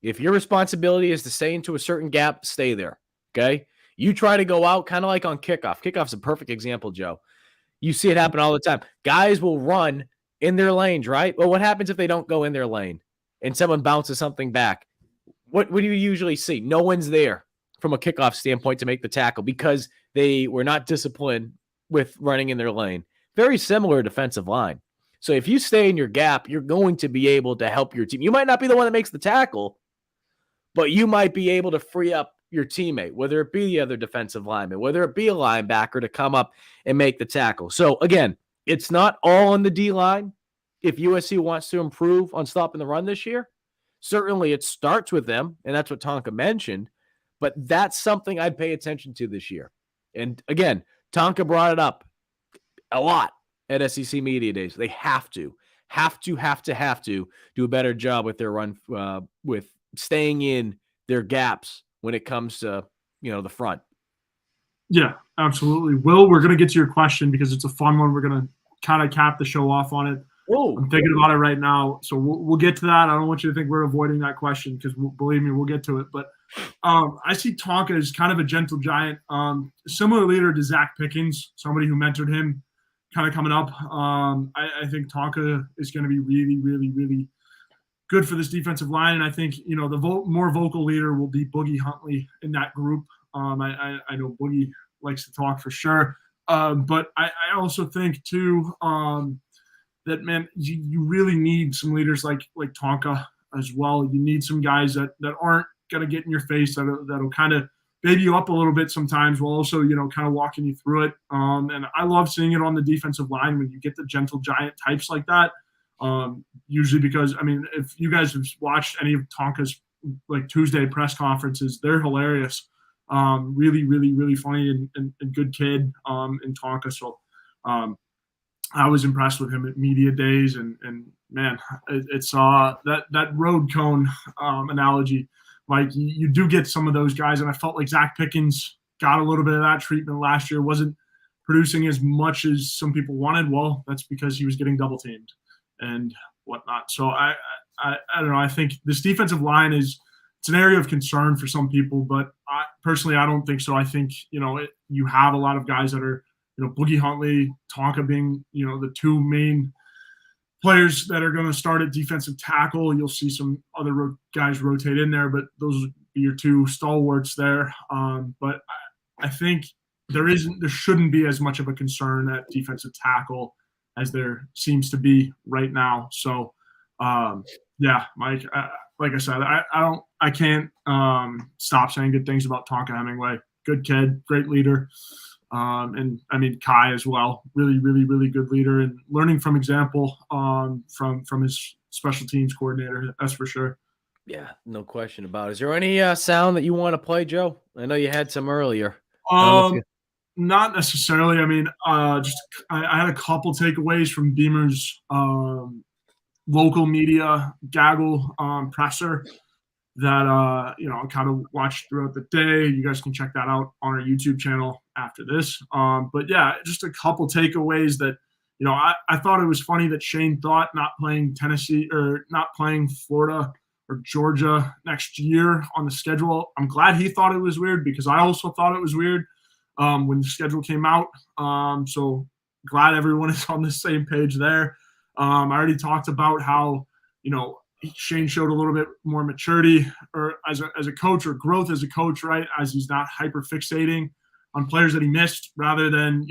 If your responsibility is to stay into a certain gap, stay there, okay? You try to go out kind of like on kickoff. Kickoff's a perfect example, Joe. You see it happen all the time. Guys will run in their lanes, right? Well, what happens if they don't go in their lane and someone bounces something back? What do you usually see? No one's there from a kickoff standpoint to make the tackle because they were not disciplined with running in their lane. Very similar defensive line. So if you stay in your gap, you're going to be able to help your team. You might not be the one that makes the tackle, but you might be able to free up your teammate, whether it be the other defensive lineman, whether it be a linebacker to come up and make the tackle. So again, it's not all on the D-line. If USC wants to improve on stopping the run this year, certainly it starts with them, and that's what Tonka mentioned, but that's something I'd pay attention to this year. And again, Tonka brought it up a lot at SEC Media Days. They have to do a better job with their run, with staying in their gaps when it comes to, the front. Yeah, absolutely. Will, we're going to get to your question because it's a fun one. We're going to kind of cap the show off on it. Whoa. I'm thinking about it right now. So we'll get to that. I don't want you to think we're avoiding that question because believe me, we'll get to it. But I see Tonka as kind of a gentle giant, similar leader to Zach Pickens, somebody who mentored him kind of coming up. I think Tonka is going to be really, really, really good for this defensive line. And I think, the more vocal leader will be Boogie Huntley in that group. I know Boogie likes to talk for sure. But I also think too, that, man, you really need some leaders like Tonka as well. You need some guys that aren't going to get in your face, that'll kind of baby you up a little bit sometimes while also, kind of walking you through it. And I love seeing it on the defensive line when you get the gentle giant types like that. Usually because, I mean, if you guys have watched any of Tonka's like Tuesday press conferences, they're hilarious. Really, really, really funny and good kid in Tonka. So I was impressed with him at media days, and man, it's that road cone analogy. Like you do get some of those guys, and I felt like Zach Pickens got a little bit of that treatment last year. Wasn't producing as much as some people wanted. Well, that's because he was getting double teamed and whatnot. So I don't know. I think this defensive line it's an area of concern for some people, but personally, I don't think so. I think you have a lot of guys that are Boogie Huntley, Tonka being the two main players that are going to start at defensive tackle. You'll see some other guys rotate in there, but those would be your two stalwarts there. But I think there shouldn't be as much of a concern at defensive tackle as there seems to be right now. So, yeah, Mike, like I said, I can't stop saying good things about Tonka Hemingway. Good kid, great leader. And I mean, Kai as well, really, really, really good leader and learning from example from his special teams coordinator. That's for sure. Yeah, no question about it. Is there any sound that you want to play, Joe? I know you had some earlier. Not necessarily. I mean, I had a couple takeaways from Beamer's local media gaggle presser that I kind of watched throughout the day. You guys can check that out on our YouTube channel after this. But yeah, just a couple takeaways that I thought it was funny that Shane thought not playing Tennessee or not playing Florida or Georgia next year on the schedule. I'm glad he thought it was weird because I also thought it was weird when the schedule came out. So glad everyone is on the same page there. I already talked about how Shane showed a little bit more maturity or as a coach or growth as a coach, right? As he's not hyper fixating on players that he missed rather than,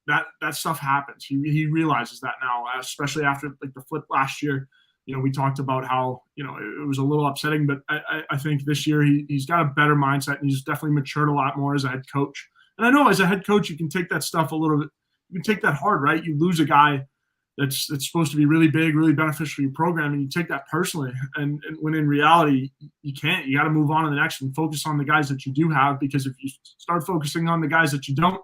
that stuff happens. He realizes that now, especially after like the flip last year. We talked about how, it was a little upsetting, but I think this year he's got a better mindset and he's definitely matured a lot more as a head coach. And I know as a head coach, you can take that stuff a little bit, you can take that hard, right? You lose a guy that's supposed to be really big, really beneficial for your program, and you take that personally. And when in reality, you can't. You got to move on to the next and focus on the guys that you do have, because if you start focusing on the guys that you don't,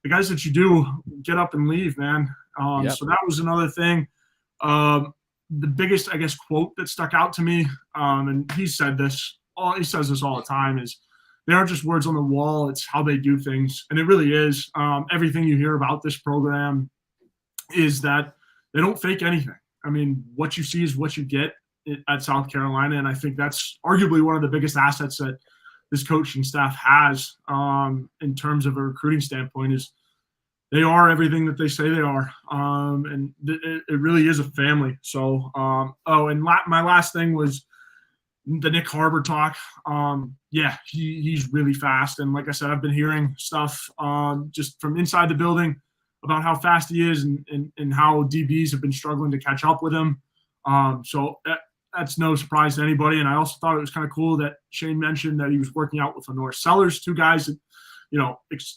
the guys that you do get up and leave, man. So that was another thing. The biggest, I guess, quote that stuck out to me, and he said this, he says this all the time, is they aren't just words on the wall, it's how they do things. And it really is. Everything you hear about this program is that they don't fake anything. I mean, what you see is what you get at South Carolina, and I think that's arguably one of the biggest assets that this coaching staff has in terms of a recruiting standpoint is they are everything that they say they are, and it really is a family. So, my last thing was the Nick Harbor talk. Yeah, he's really fast, and like I said, I've been hearing stuff just from inside the building about how fast he is and how DBs have been struggling to catch up with him. So that's no surprise to anybody. And I also thought it was kind of cool that Shane mentioned that he was working out with Lenore Sellers, two guys that,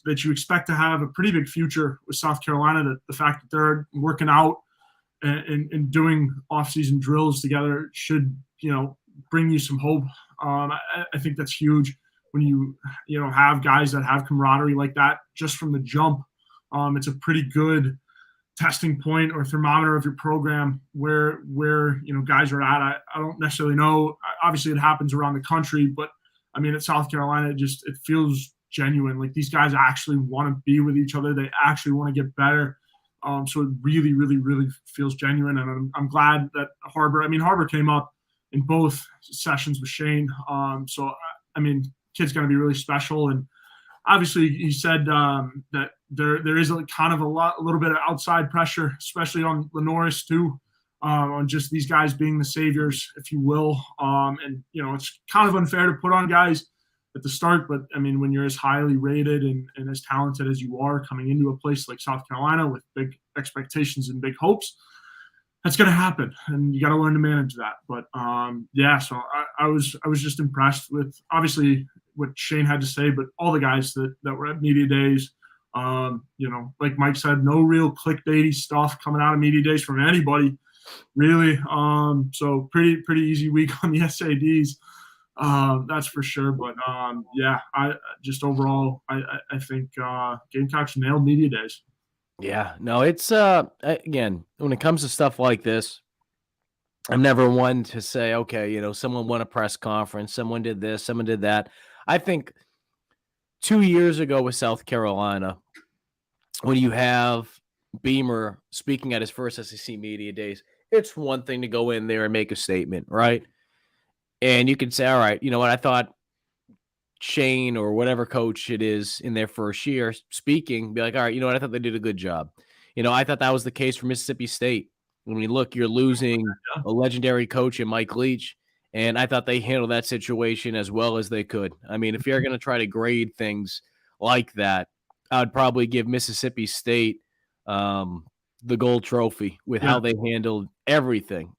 that you expect to have a pretty big future with South Carolina. That the fact that they're working out and doing off-season drills together should, bring you some hope. I think that's huge when you have guys that have camaraderie like that just from the jump. It's a pretty good testing point or thermometer of your program where guys are at. I don't necessarily know. Obviously, it happens around the country, but I mean, at South Carolina, it feels genuine. Like these guys actually want to be with each other. They actually want to get better. So it really, really, really feels genuine. And I'm glad that Harbor came up in both sessions with Shane. So, I mean, kid's going to be really special. And obviously, he said that there is a little bit of outside pressure, especially on Lenoris too, on just these guys being the saviors, if you will. And it's kind of unfair to put on guys at the start, but I mean, when you're as highly rated and as talented as you are coming into a place like South Carolina with big expectations and big hopes, that's going to happen, and you got to learn to manage that. But so I was just impressed with obviously what Shane had to say, but all the guys that were at media days, like Mike said, no real clickbaity stuff coming out of media days from anybody. Really? So pretty easy week on the SADs. That's for sure. But yeah, I just overall, I think Gamecocks nailed media days. Yeah, no, it's again, when it comes to stuff like this, I'm never one to say, okay, someone won a press conference, someone did this, someone did that. I think 2 years ago with South Carolina, when you have Beamer speaking at his first SEC media days, it's one thing to go in there and make a statement, right? And you can say, all right, you know what? I thought Shane or whatever coach it is in their first year speaking, be like, all right, you know what? I thought they did a good job. I thought that was the case for Mississippi State. When we look, you're losing Yeah. a legendary coach in Mike Leach, and I thought they handled that situation as well as they could. I mean, if you're going to try to grade things like that, I'd probably give Mississippi State the gold trophy with Yeah. how they handled everything.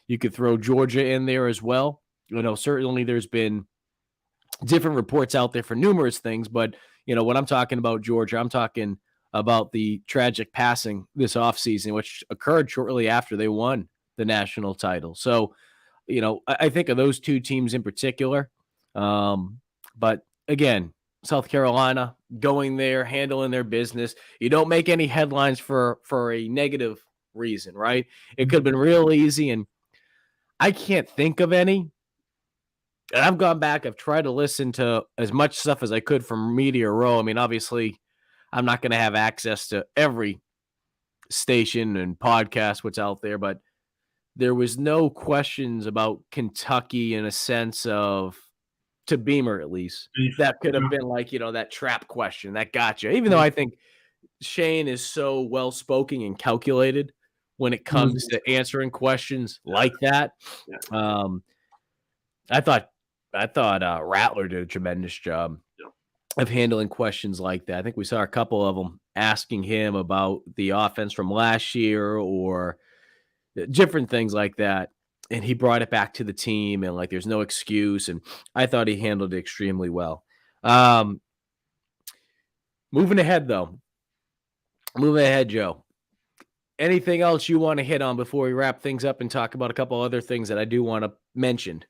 You could throw Georgia in there as well. Certainly there's been different reports out there for numerous things, but when I'm talking about Georgia, I'm talking about the tragic passing this offseason, which occurred shortly after they won the national title. So, I think of those two teams in particular. But again, South Carolina going there, handling their business. You don't make any headlines for a negative reason, right? It could have been real easy, and I can't think of any. And I've gone back, I've tried to listen to as much stuff as I could from Media Row. I mean, obviously, I'm not going to have access to every station and podcast what's out there, but there was no questions about Kentucky in a sense of, to Beamer at least, that could have been like, that trap question that gotcha. Even though I think Shane is so well-spoken and calculated when it comes to answering questions like that. I thought Rattler did a tremendous job of handling questions like that. I think we saw a couple of them asking him about the offense from last year or different things like that. And he brought it back to the team and like, there's no excuse. And I thought he handled it extremely well. Moving ahead, though. Moving ahead, Joe. Anything else you want to hit on before we wrap things up and talk about a couple other things that I do want to mention?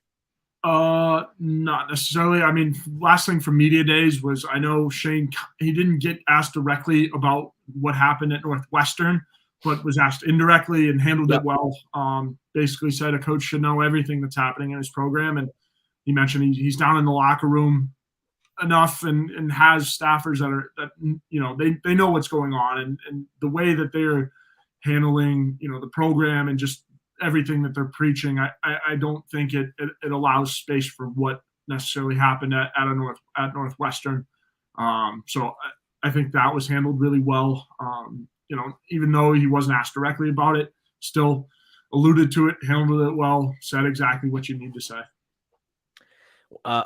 Not necessarily. I mean, last thing from media days was I know Shane, he didn't get asked directly about what happened at Northwestern, but was asked indirectly and handled it well. Basically said a coach should know everything that's happening in his program. And he mentioned he's down in the locker room enough and has staffers they know what's going on and the way that they're handling, the program and just everything that they're preaching. I don't think it allows space for what necessarily happened at Northwestern. So I think that was handled really well. Even though he wasn't asked directly about it, still alluded to it, handled it well, said exactly what you need to say.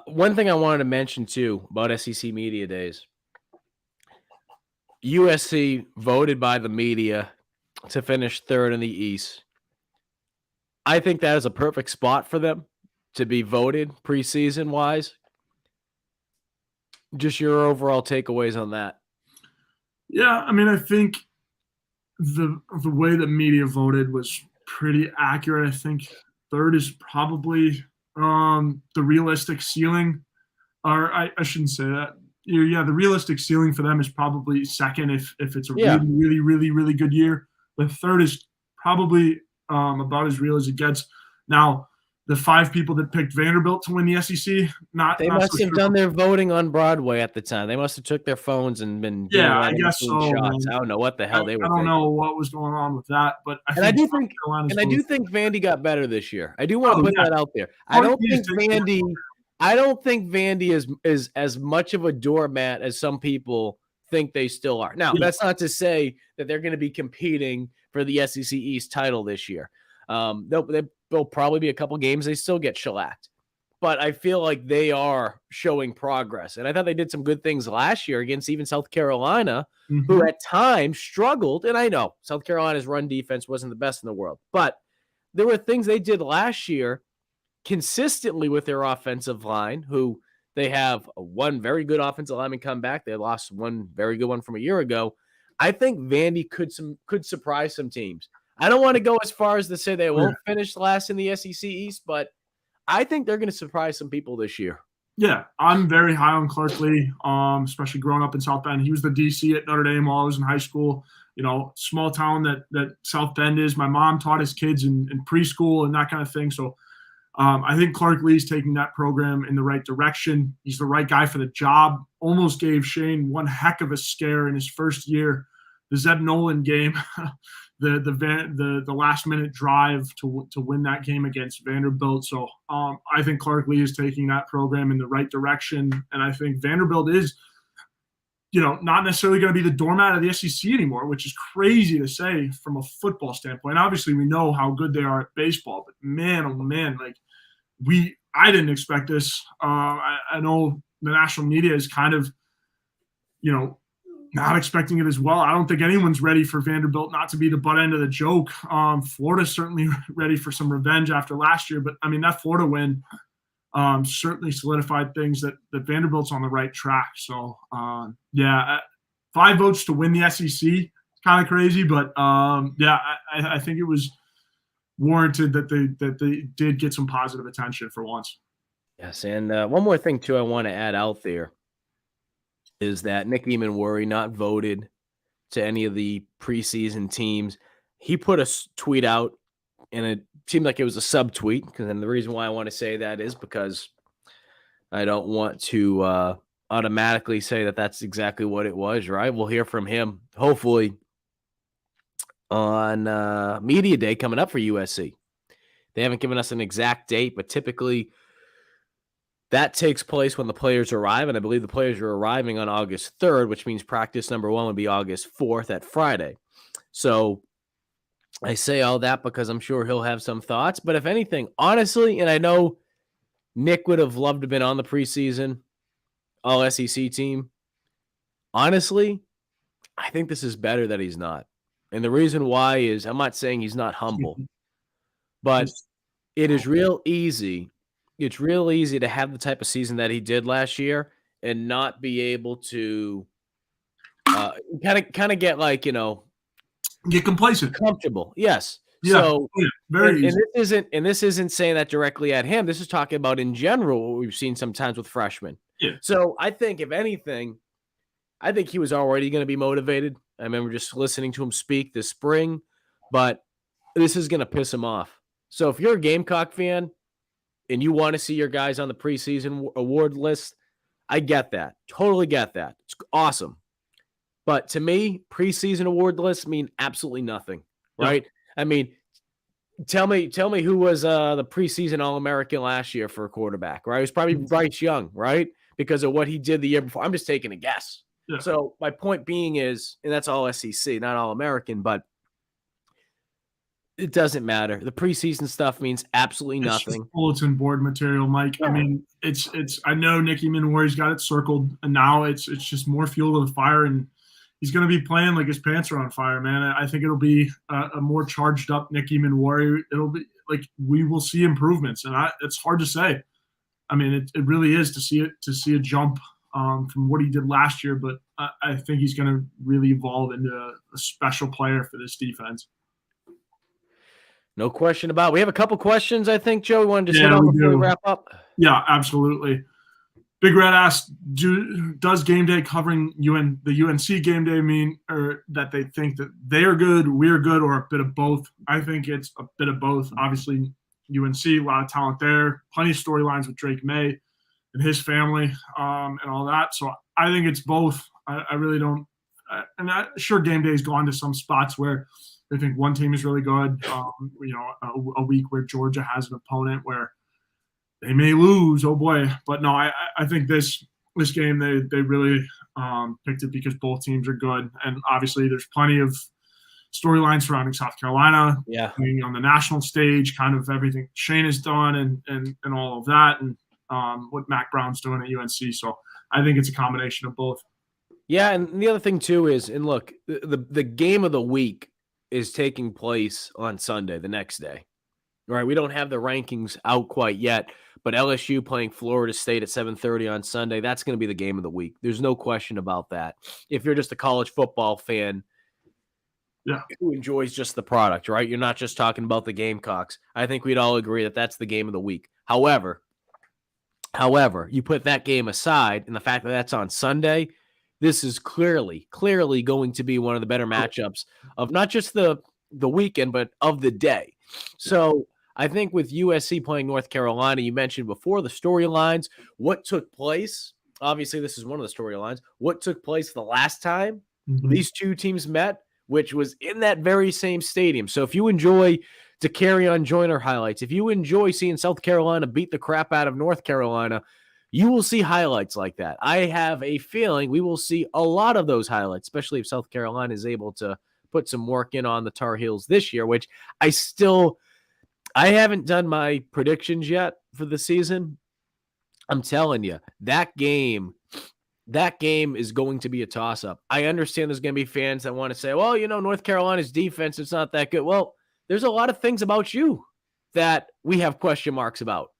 One thing I wanted to mention too about SEC Media Days, USC voted by the media to finish third in the East. I think that is a perfect spot for them to be voted preseason wise. Just your overall takeaways on that. Yeah, I mean, I think the way that media voted was pretty accurate. I think third is probably the realistic ceiling, or I shouldn't say that. Yeah, the realistic ceiling for them is probably second if it's a really good year. But third is probably about as real as it gets. Now, the 5 people that picked Vanderbilt to win the SEC, they must have done their voting on Broadway at the time. They must have took their phones and been doing I guess so. shots. I don't know what the hell they were. I don't know what was going on with that, but I do think Vandy got better this year. I do want to put that out there. I don't think Vandy is as much of a doormat as some people think they still are. Now, that's not to say that they're going to be competing for the SEC East title this year. There'll probably be a couple games they still get shellacked. But I feel like they are showing progress. And I thought they did some good things last year against even South Carolina, who at times struggled. And I know South Carolina's run defense wasn't the best in the world. But there were things they did last year consistently with their offensive line, who they have one very good offensive lineman come back. They lost one very good one from a year ago. I think Vandy could surprise some teams. I don't want to go as far as to say they won't finish last in the SEC East, but I think they're going to surprise some people this year. Yeah, I'm very high on Clark Lee, especially growing up in South Bend. He was the DC at Notre Dame while I was in high school. Small town that South Bend is. My mom taught his kids in preschool and that kind of thing. So I think Clark Lee's taking that program in the right direction. He's the right guy for the job. Almost gave Shane one heck of a scare in his first year. The Zeb Nolan game, the last minute drive to win that game against Vanderbilt. So I think Clark Lee is taking that program in the right direction, and I think Vanderbilt is, not necessarily going to be the doormat of the SEC anymore, which is crazy to say from a football standpoint. Obviously, we know how good they are at baseball, but man, oh man, I didn't expect this. I know the national media is kind of, not expecting it as well. I don't think anyone's ready for Vanderbilt not to be the butt end of the joke. Florida's certainly ready for some revenge after last year, but I mean, that Florida win certainly solidified things that Vanderbilt's on the right track. So 5 votes to win the SEC, kind of crazy, but I think it was warranted that they did get some positive attention for once. Yes, and one more thing too I want to add out there is that Nick Eamon not voted to any of the preseason teams. He put a tweet out, and it seemed like it was a subtweet. And the reason why I want to say that is because I don't want to automatically say that that's exactly what it was, right? We'll hear from him, hopefully, on Media Day coming up for USC. They haven't given us an exact date, but typically that takes place when the players arrive, and I believe the players are arriving on August 3rd, which means practice number 1 would be August 4th at Friday. So I say all that because I'm sure he'll have some thoughts. But if anything, honestly, and I know Nick would have loved to have been on the preseason All-SEC team, honestly, I think this is better that he's not. And the reason why is I'm not saying he's not humble, but it is real easy. It's real easy to have the type of season that he did last year and not be able to kind of get get complacent, comfortable. Yes. Yeah. So very easy. And this isn't saying that directly at him. This is talking about in general what we've seen sometimes with freshmen. Yeah. So I think if anything, I think he was already going to be motivated. I remember just listening to him speak this spring, but this is going to piss him off. So if you're a Gamecock fan and you want to see your guys on the preseason award list, I get that. Totally get that. It's awesome. But to me, preseason award lists mean absolutely nothing, right? Yeah. I mean, tell me who was the preseason All-American last year for a quarterback, right? It was probably Bryce Young, right? Because of what he did the year before. I'm just taking a guess. Yeah. So my point being is, and that's all SEC, not All-American, but it doesn't matter. The preseason stuff means absolutely nothing. It's bulletin board material, Mike. Yeah. I mean, it's. I know Nicky Minori's got it circled, and now it's just more fuel to the fire, and he's going to be playing like his pants are on fire, man. I think it'll be a more charged up Nicky Minori. It'll be like we will see improvements, and it's hard to say. I mean, it really is to see a jump from what he did last year, but I think he's going to really evolve into a special player for this defense. No question about it. We have a couple questions, I think, Joe. We wanted to hit on before we wrap up. Yeah, absolutely. Big Red asked, does game day covering the UNC game day mean or that they think that they are good, we're good, or a bit of both? I think it's a bit of both. Obviously, UNC, a lot of talent there, plenty of storylines with Drake May and his family and all that. So I think it's both. I really don't. Sure, game day has gone to some spots where they think one team is really good. A week where Georgia has an opponent where they may lose. Oh boy! But no, I think this game they really picked it because both teams are good, and obviously there's plenty of storylines surrounding South Carolina. Yeah, being on the national stage, kind of everything Shane has done, and all of that, and what Mac Brown's doing at UNC. So I think it's a combination of both. Yeah, and the other thing too is, and look, the game of the week is taking place on Sunday, the next day. All right, we don't have the rankings out quite yet, but LSU playing Florida State at 7:30 on Sunday, that's going to be the game of the week. There's no question about that. If you're just a college football fan, who enjoys just the product, right? You're not just talking about the Gamecocks. I think we'd all agree that that's the game of the week. However, you put that game aside, and the fact that that's on Sunday, this is clearly going to be one of the better matchups of not just the weekend, but of the day. So I think with USC playing North Carolina, you mentioned before the storylines, what took place. Obviously, this is one of the storylines. What took place the last time these two teams met, which was in that very same stadium. So if you enjoy to carry on Joyner highlights, if you enjoy seeing South Carolina beat the crap out of North Carolina, you will see highlights like that. I have a feeling we will see a lot of those highlights, especially if South Carolina is able to put some work in on the Tar Heels this year, which I haven't done my predictions yet for the season. I'm telling you, that game is going to be a toss-up. I understand there's going to be fans that want to say, well, North Carolina's defense, it's not that good. Well, there's a lot of things about you that we have question marks about.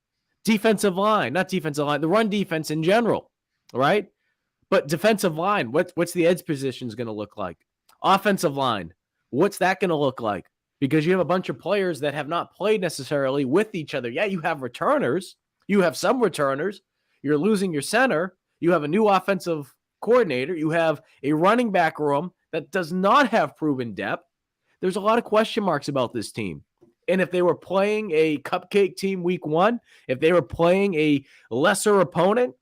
Defensive line, not defensive line, the run defense in general, right? But defensive line, what's the edge positions going to look like? Offensive line, what's that going to look like? Because you have a bunch of players that have not played necessarily with each other. Yeah, you have returners. You have some returners. You're losing your center. You have a new offensive coordinator. You have a running back room that does not have proven depth. There's a lot of question marks about this team. And if they were playing a cupcake team week one, if they were playing a lesser opponent,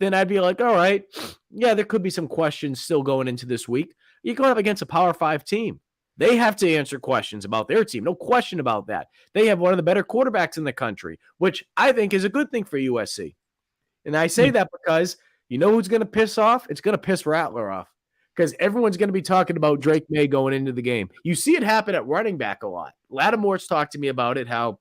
then I'd be like, all right, yeah, there could be some questions still going into this week. You're going up against a Power 5 team. They have to answer questions about their team. No question about that. They have one of the better quarterbacks in the country, which I think is a good thing for USC. And I say that because you know who's going to piss off? It's going to piss Rattler off because everyone's going to be talking about Drake May going into the game. You see it happen at running back a lot. Lattimore's talked to me about it, how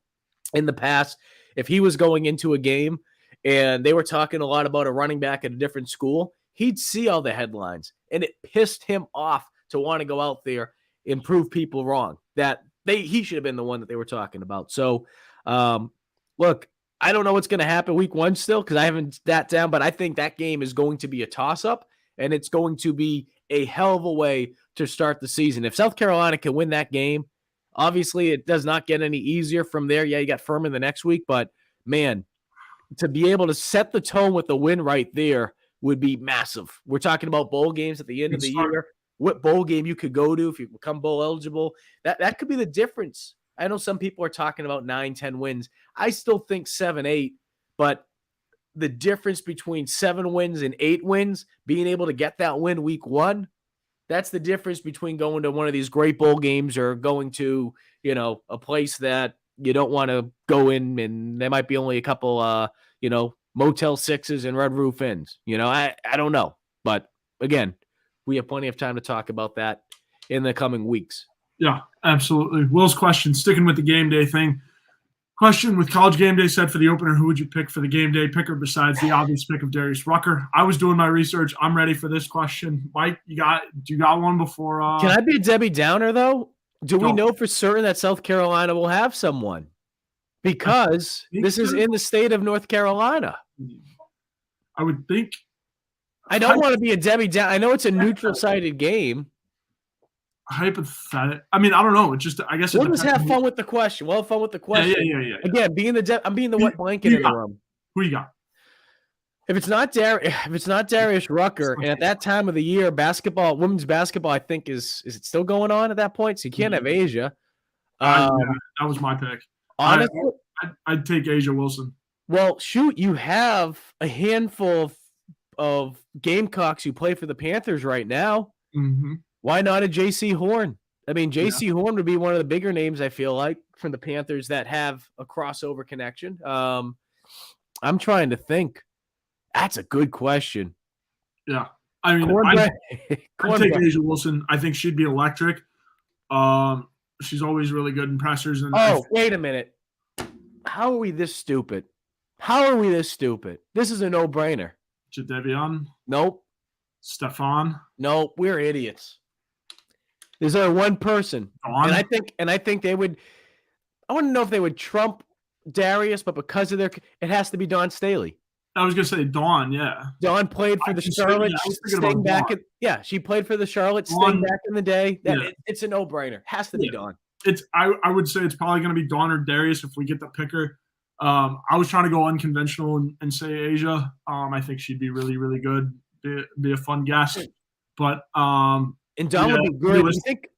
in the past, if he was going into a game and they were talking a lot about a running back at a different school, he'd see all the headlines, and it pissed him off to want to go out there and prove people wrong, that he should have been the one that they were talking about. So, look, I don't know what's going to happen week one still because I haven't that down, but I think that game is going to be a toss-up, and it's going to be a hell of a way to start the season. If South Carolina can win that game, obviously it does not get any easier from there. Yeah, you got Furman the next week, but, man, to be able to set the tone with the win right there would be massive. We're talking about bowl games at the end of the year. What bowl game you could go to if you become bowl eligible. That could be the difference. I know some people are talking about 9-10 wins. I still think 7-8, but the difference between 7 wins and 8 wins, being able to get that win week one, that's the difference between going to one of these great bowl games or going to, a place that you don't want to go in and there might be only a couple, Motel 6s and Red Roof Inns. I don't know. But again, we have plenty of time to talk about that in the coming weeks. Yeah, absolutely. Will's question, sticking with the game day thing. Question, with College Game Day set for the opener, who would you pick for the game day picker besides the obvious pick of Darius Rucker? I was doing my research. I'm ready for this question. Mike, do you got one before? Can I be a Debbie Downer, though? Do we know for certain that South Carolina will have someone? Because this is in the state of North Carolina. I would think. I don't want to be a Debbie Downer. I know it's a neutral-sided game. Hypothetical. I mean, I don't know. It's just, I guess. We'll just have fun with the question. We'll have fun with the question. Yeah. Again, I'm being the wet blanket in the room. Who you got? If it's not Darius Rucker, and at that time of the year, women's basketball, I think is it still going on at that point? So you can't have Asia. Yeah, that was my pick. Honestly, I'd take Asia Wilson. Well, shoot, you have a handful of Gamecocks who play for the Panthers right now. Mm-hmm. Why not a J.C. Horn? I mean, J.C. Horn would be one of the bigger names, I feel like, from the Panthers that have a crossover connection. I'm trying to think. That's a good question. Yeah. I mean, I'd take Asia Wilson. I think she'd be electric. She's always really good in pressers. And wait a minute. How are we this stupid? This is a no-brainer. Jadeveon? Nope. Stefan? Nope. We're idiots. There's only one person. And I think they would – I want to know if they would trump Darius, but because of it has to be Don Staley. I was gonna say Dawn. Yeah, Dawn played for the Charlotte I was thinking Sting about back in she played for the Charlotte Sting Dawn. back in the day. Yeah. It's a no-brainer. Has to be Dawn. I would say it's probably going to be Dawn or Darius if we get the picker. I was trying to go unconventional and say Asia. I think she'd be really, really good. Be a fun guest. But and Dawn would be good.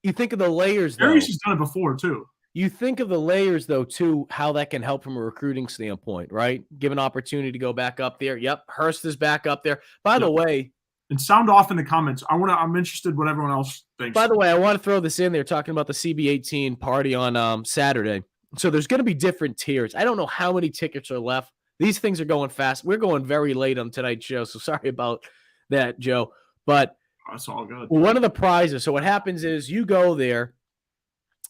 You think of the layers though. Darius has done it before too. You think of the layers though too, how that can help from a recruiting standpoint, right? Give an opportunity to go back up there. Yep, Hurst is back up there. By the way, and sound off in the comments. I'm interested what everyone else thinks. By the way, I want to throw this in there talking about the CB18 party on Saturday. So there's going to be different tiers. I don't know how many tickets are left. These things are going fast. We're going very late on tonight's show, so sorry about that, Joe. But that's all good. One of the prizes. So what happens is you go there.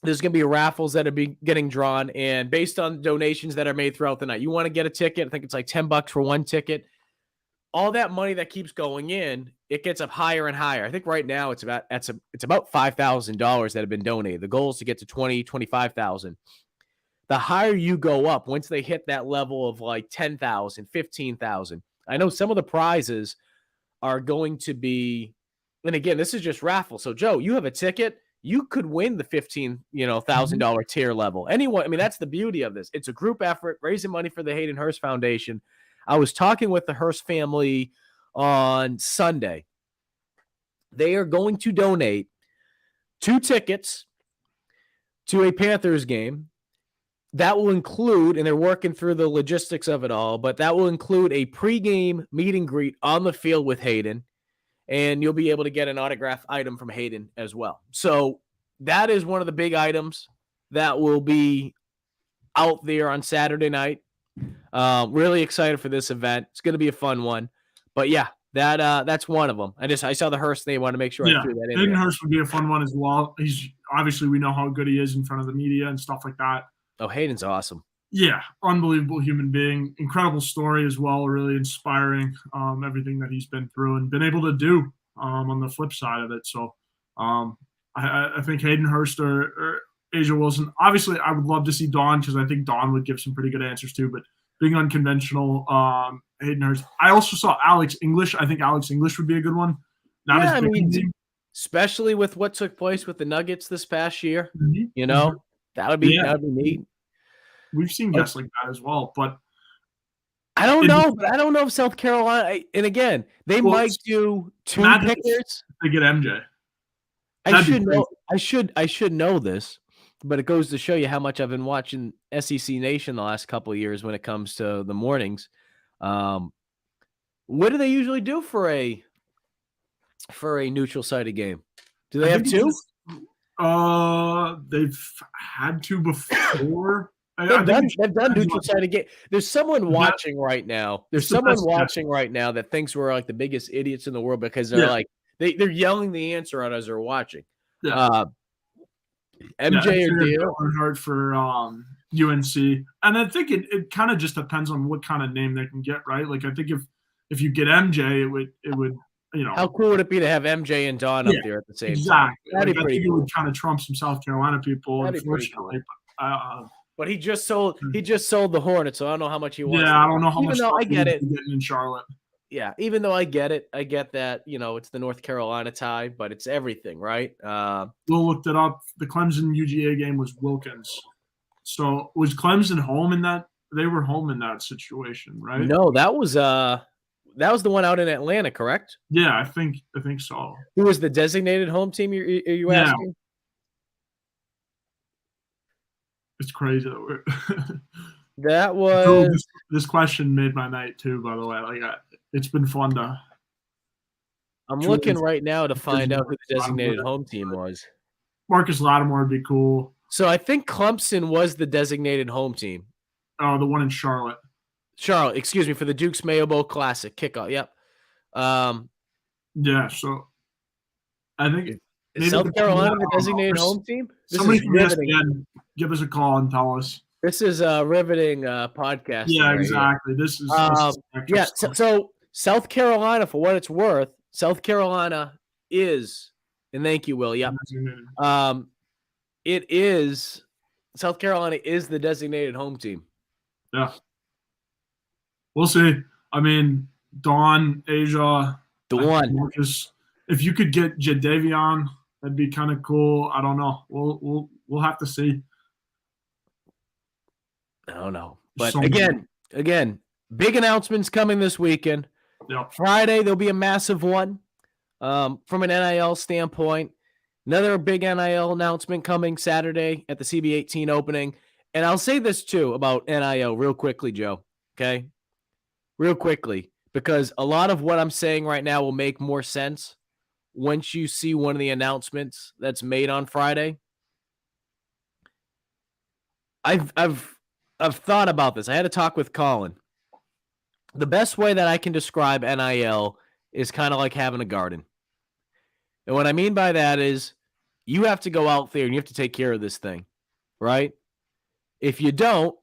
There's going to be raffles that are getting drawn, and based on donations that are made throughout the night, you want to get a ticket. I think it's like $10 for one ticket. All that money that keeps going in, it gets up higher and higher. I think right now it's about $5,000 that have been donated. The goal is to get to 25,000. The higher you go up, once they hit that level of like 10,000, 15,000. I know some of the prizes are going to be, and again, this is just raffle. So Joe, you have a ticket, you could win the $15,000 tier level. Anyone, I mean, that's the beauty of this. It's a group effort, raising money for the Hayden Hurst Foundation. I was talking with the Hurst family on Sunday. They are going to donate 2 tickets to a Panthers game. That will include, and they're working through the logistics of it all, but that will include a pregame meet and greet on the field with Hayden, and you'll be able to get an autograph item from Hayden as well. So that is one of the big items that will be out there on Saturday night. Really excited for this event. It's going to be a fun one. But yeah, that's one of them. I saw the Hurst name. I want to make sure I threw that in. Hayden Hurst would be a fun one as well. He's obviously, we know how good he is in front of the media and stuff like that. Oh, Hayden's awesome. Yeah, unbelievable human being. Incredible story as well. Really inspiring. Everything that he's been through and been able to do on the flip side of it. So I think Hayden Hurst or Asia Wilson. Obviously, I would love to see Dawn because I think Dawn would give some pretty good answers too. But being unconventional, Hayden Hurst. I also saw Alex English. I think Alex English would be a good one. Especially with what took place with the Nuggets this past year. Mm-hmm. That would be neat. We've seen guests like that as well, but I don't know. But I don't know if South Carolina. And again, they might do 2 pickers. They get MJ. I should know this, but it goes to show you how much I've been watching SEC Nation the last couple of years when it comes to the mornings. What do they usually do for a neutral sided game? Do they have 2? They've had 2 before. They've done neutral sided game. There's someone watching right now. There's someone watching right now that thinks we're like the biggest idiots in the world because they're like they're yelling the answer out as they're watching. Yeah. MJ or Deal hard for UNC, and I think it kind of just depends on what kind of name they can get, right? Like I think if you get MJ, it would. How cool would it be to have MJ and Dawn up there at the same time? That'd be pretty cool. It would kind of trump some South Carolina people, unfortunately. But he just sold the Hornets, so I don't know how much he wants. Yeah, I don't know how much. I get it. Getting in Charlotte. Yeah, even though I get it, I get that it's the North Carolina tie, but it's everything, right? Will looked it up. The Clemson UGA game was Wilkins. So was Clemson home in that? They were home in that situation, right? No, that was the one out in Atlanta, correct? Yeah, I think so. Who was the designated home team? Are you asking? It's crazy. That was this question made my night too. By the way, it's been fun to. I'm looking right now to find out who the designated home team was. Marcus Lattimore would be cool. So I think Clemson was the designated home team. Oh, the one in Charlotte. Charlotte, excuse me, for the Duke's Mayo Bowl Classic kickoff. Yep. Yeah, so I think is South Carolina the designated home team? Somebody from ESPN, give us a call and tell us. This is a riveting podcast. Yeah, exactly. This is so South Carolina, for what it's worth, South Carolina is, and thank you, Will. Yep. It is South Carolina is the designated home team. Yeah. We'll see. I mean, Dawn, Asia, The I think one. Marcus. If you could get Jadavion, that'd be kind of cool. I don't know. We'll have to see. I don't know. So But again, big announcements coming this weekend. yeah. Friday, there'll be a massive one from an NIL standpoint. Another big NIL announcement coming Saturday at the CB18 opening. And I'll say this too about NIL real quickly, Joe. Okay? Real quickly, because a lot of what I'm saying right now will make more sense once you see one of the announcements that's made on Friday. I've thought about this. I had a talk with Colin. The best way that I can describe NIL is kind of like having a garden. And what I mean by that is you have to go out there and you have to take care of this thing, right? If you don't,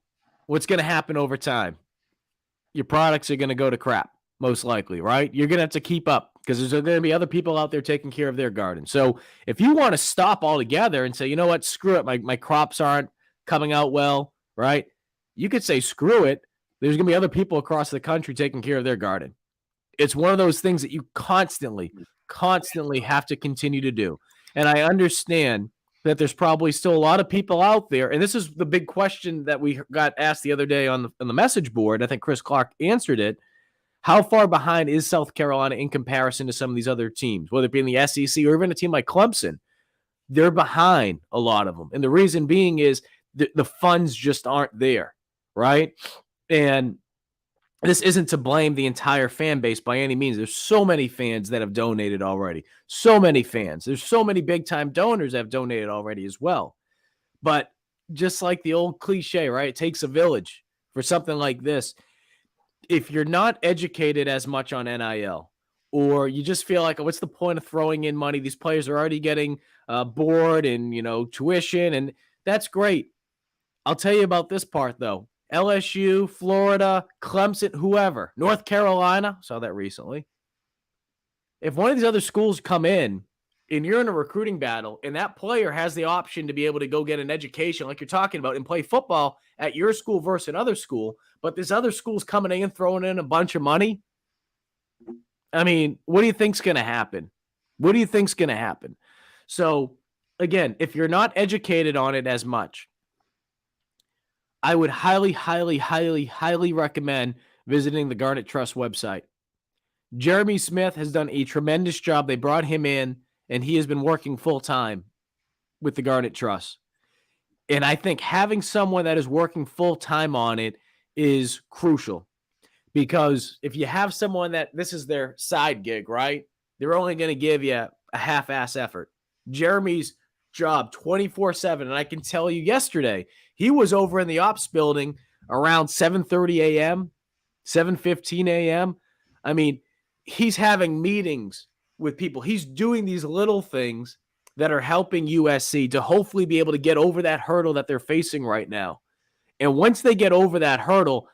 what's going to happen over time? Your products are going to go to crap, most likely, right? You're going to have to keep up because there's going to be other people out there taking care of their garden. So if you want to stop altogether and say, you know what, screw it, my crops aren't coming out well, right? You could say, screw it. There's going to be other people across the country taking care of their garden. It's one of those things that you constantly have to continue to do. And I understand that there's probably still a lot of people out there. And this is the big question that we got asked the other day on the message board. I think Chris Clark answered it. How far behind is South Carolina in comparison to some of these other teams, whether it be in the SEC or even a team like Clemson? They're behind a lot of them. And the reason being is the funds just aren't there, right? And this isn't to blame the entire fan base by any means. There's so many fans that have donated already. So many fans. There's so many big-time donors that have donated already as well. But just like the old cliche, right? It takes a village for something like this. If you're not educated as much on NIL, or you just feel like, oh, what's the point of throwing in money? These players are already getting board and, tuition, and that's great. I'll tell you about this part, though. LSU, Florida, Clemson, whoever, North Carolina, saw that recently. If one of these other schools come in and you're in a recruiting battle and that player has the option to be able to go get an education like you're talking about and play football at your school versus another school, but this other school's coming in and throwing in a bunch of money, I mean, what do you think's going to happen? What do you think's going to happen? So, again, if you're not educated on it as much, I would highly, highly, highly, highly recommend visiting the Garnet Trust website. Jeremy Smith has done a tremendous job. They brought him in, and he has been working full-time with the Garnet Trust. And I think having someone that is working full-time on it is crucial. Because if you have someone that this is their side gig, right? They're only going to give you a half-ass effort. Jeremy's job 24/7. And I can tell you yesterday, he was over in the ops building around 7:30 a.m., 7:15 a.m. I mean, he's having meetings with people. He's doing these little things that are helping USC to hopefully be able to get over that hurdle that they're facing right now. And once they get over that hurdle,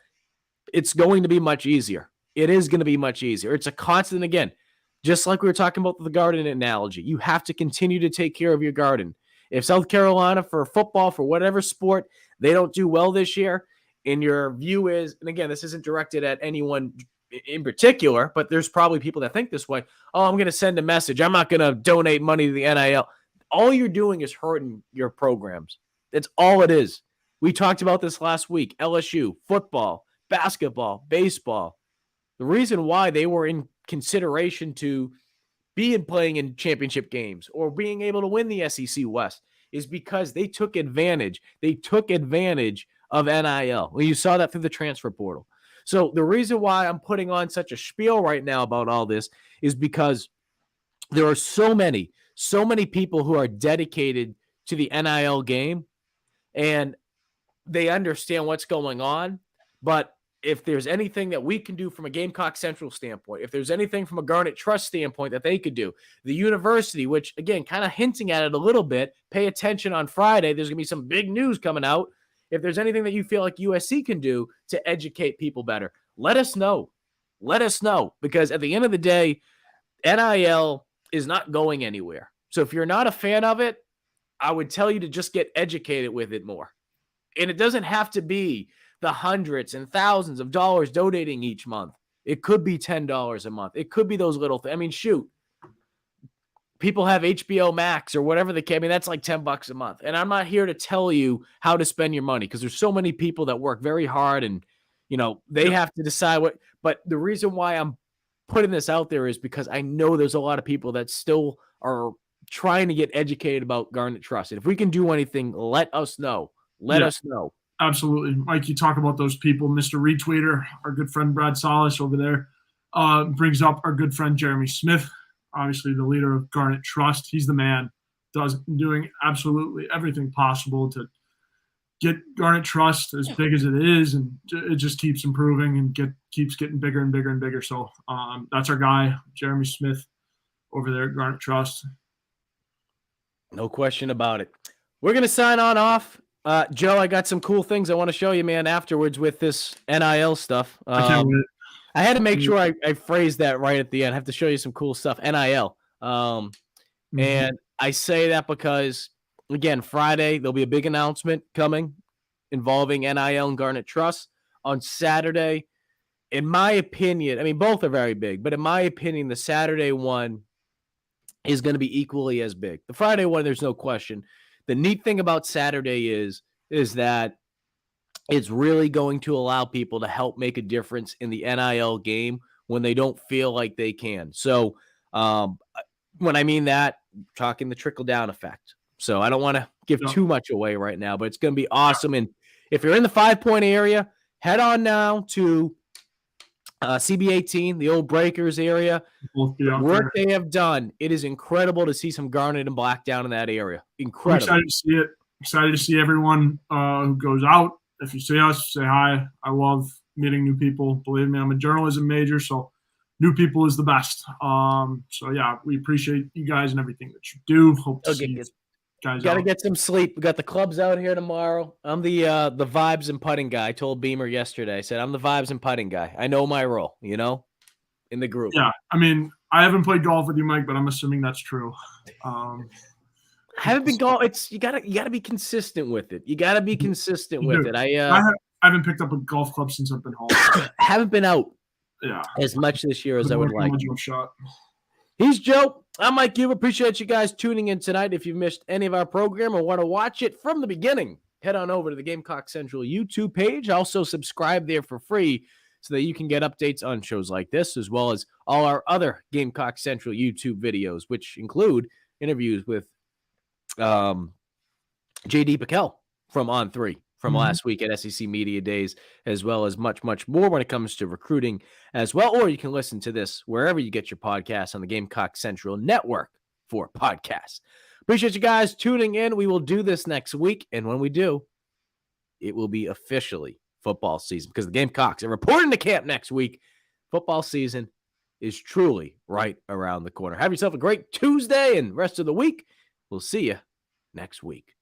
it's going to be much easier. It is going to be much easier. It's a constant, again, just like we were talking about the garden analogy. You have to continue to take care of your garden. If South Carolina, for football, for whatever sport, they don't do well this year, and your view is, and again, this isn't directed at anyone in particular, but there's probably people that think this way. Oh, I'm going to send a message. I'm not going to donate money to the NIL. All you're doing is hurting your programs. That's all it is. We talked about this last week. LSU, football, basketball, baseball. The reason why they were in consideration to playing in championship games or being able to win the SEC West is because they took advantage. They took advantage of NIL. Well, you saw that through the transfer portal. So the reason why I'm putting on such a spiel right now about all this is because there are so many people who are dedicated to the NIL game, and they understand what's going on. But if there's anything that we can do from a Gamecock Central standpoint, if there's anything from a Garnet Trust standpoint that they could do, the university, which, again, kind of hinting at it a little bit, pay attention on Friday. There's going to be some big news coming out. If there's anything that you feel like USC can do to educate people better, let us know. Let us know. Because at the end of the day, NIL is not going anywhere. So if you're not a fan of it, I would tell you to just get educated with it more. And it doesn't have to be the hundreds and thousands of dollars donating each month. It could be $10 a month. It could be those little things. I mean, shoot. People have HBO Max or whatever they can. I mean, that's like $10 a month. And I'm not here to tell you how to spend your money because there's so many people that work very hard and, they have to decide what. But the reason why I'm putting this out there is because I know there's a lot of people that still are trying to get educated about Garnet Trust. And if we can do anything, let us know. Let us know. Absolutely. Mike, you talk about those people. Mr. Retweeter, our good friend Brad Solis over there, brings up our good friend Jeremy Smith, obviously the leader of Garnet Trust. He's the man, doing absolutely everything possible to get Garnet Trust as big as it is, and it just keeps improving and keeps getting bigger and bigger and bigger. So that's our guy, Jeremy Smith, over there at Garnet Trust. No question about it. We're going to sign on off. Joe, I got some cool things I want to show you, man, afterwards with this NIL stuff. I can't wait. I had to make sure I phrased that right at the end. I have to show you some cool stuff, NIL. And I say that because, again, Friday, there'll be a big announcement coming involving NIL and Garnet Trust. On Saturday, in my opinion, I mean, both are very big, but in my opinion, the Saturday one is going to be equally as big. The Friday one, there's no question. The neat thing about Saturday is that it's really going to allow people to help make a difference in the NIL game when they don't feel like they can. So when I mean that, I'm talking the trickle-down effect. So I don't want to give too much away right now, but it's going to be awesome. And if you're in the 5 Point area, head on now to CB18, the old Breakers area. The work they have done, it is incredible to see some Garnet and Black down in that area. Incredible. I'm excited to see it. Excited to see everyone who goes out. If you see us, say hi. I love meeting new people. Believe me, I'm a journalism major, so new people is the best. So yeah, we appreciate you guys and everything that you do. Hope to see you guys. Got to get some sleep. We got the clubs out here tomorrow. I'm the vibes and putting guy. I told Beamer yesterday. I said I'm the vibes and putting guy. I know my role, in the group. Yeah, I mean, I haven't played golf with you, Mike, but I'm assuming that's true. I haven't been golf. You gotta be consistent with it. You gotta be consistent with it. I haven't picked up a golf club since I've been home. Haven't been out. Yeah, as much this year as I would like. Shot. He's Joe. I'm Mike Uva. Appreciate you guys tuning in tonight. If you've missed any of our program or want to watch it from the beginning, head on over to the Gamecock Central YouTube page. Also subscribe there for free so that you can get updates on shows like this, as well as all our other Gamecock Central YouTube videos, which include interviews with JD Piquel from On3 from last week at SEC Media Days, as well as much, much more when it comes to recruiting as well. Or you can listen to this wherever you get your podcasts on the Gamecock Central Network for podcasts. Appreciate you guys tuning in. We will do this next week. And when we do, it will be officially football season because the Gamecocks are reporting to camp next week. Football season is truly right around the corner. Have yourself a great Tuesday and rest of the week. We'll see you next week.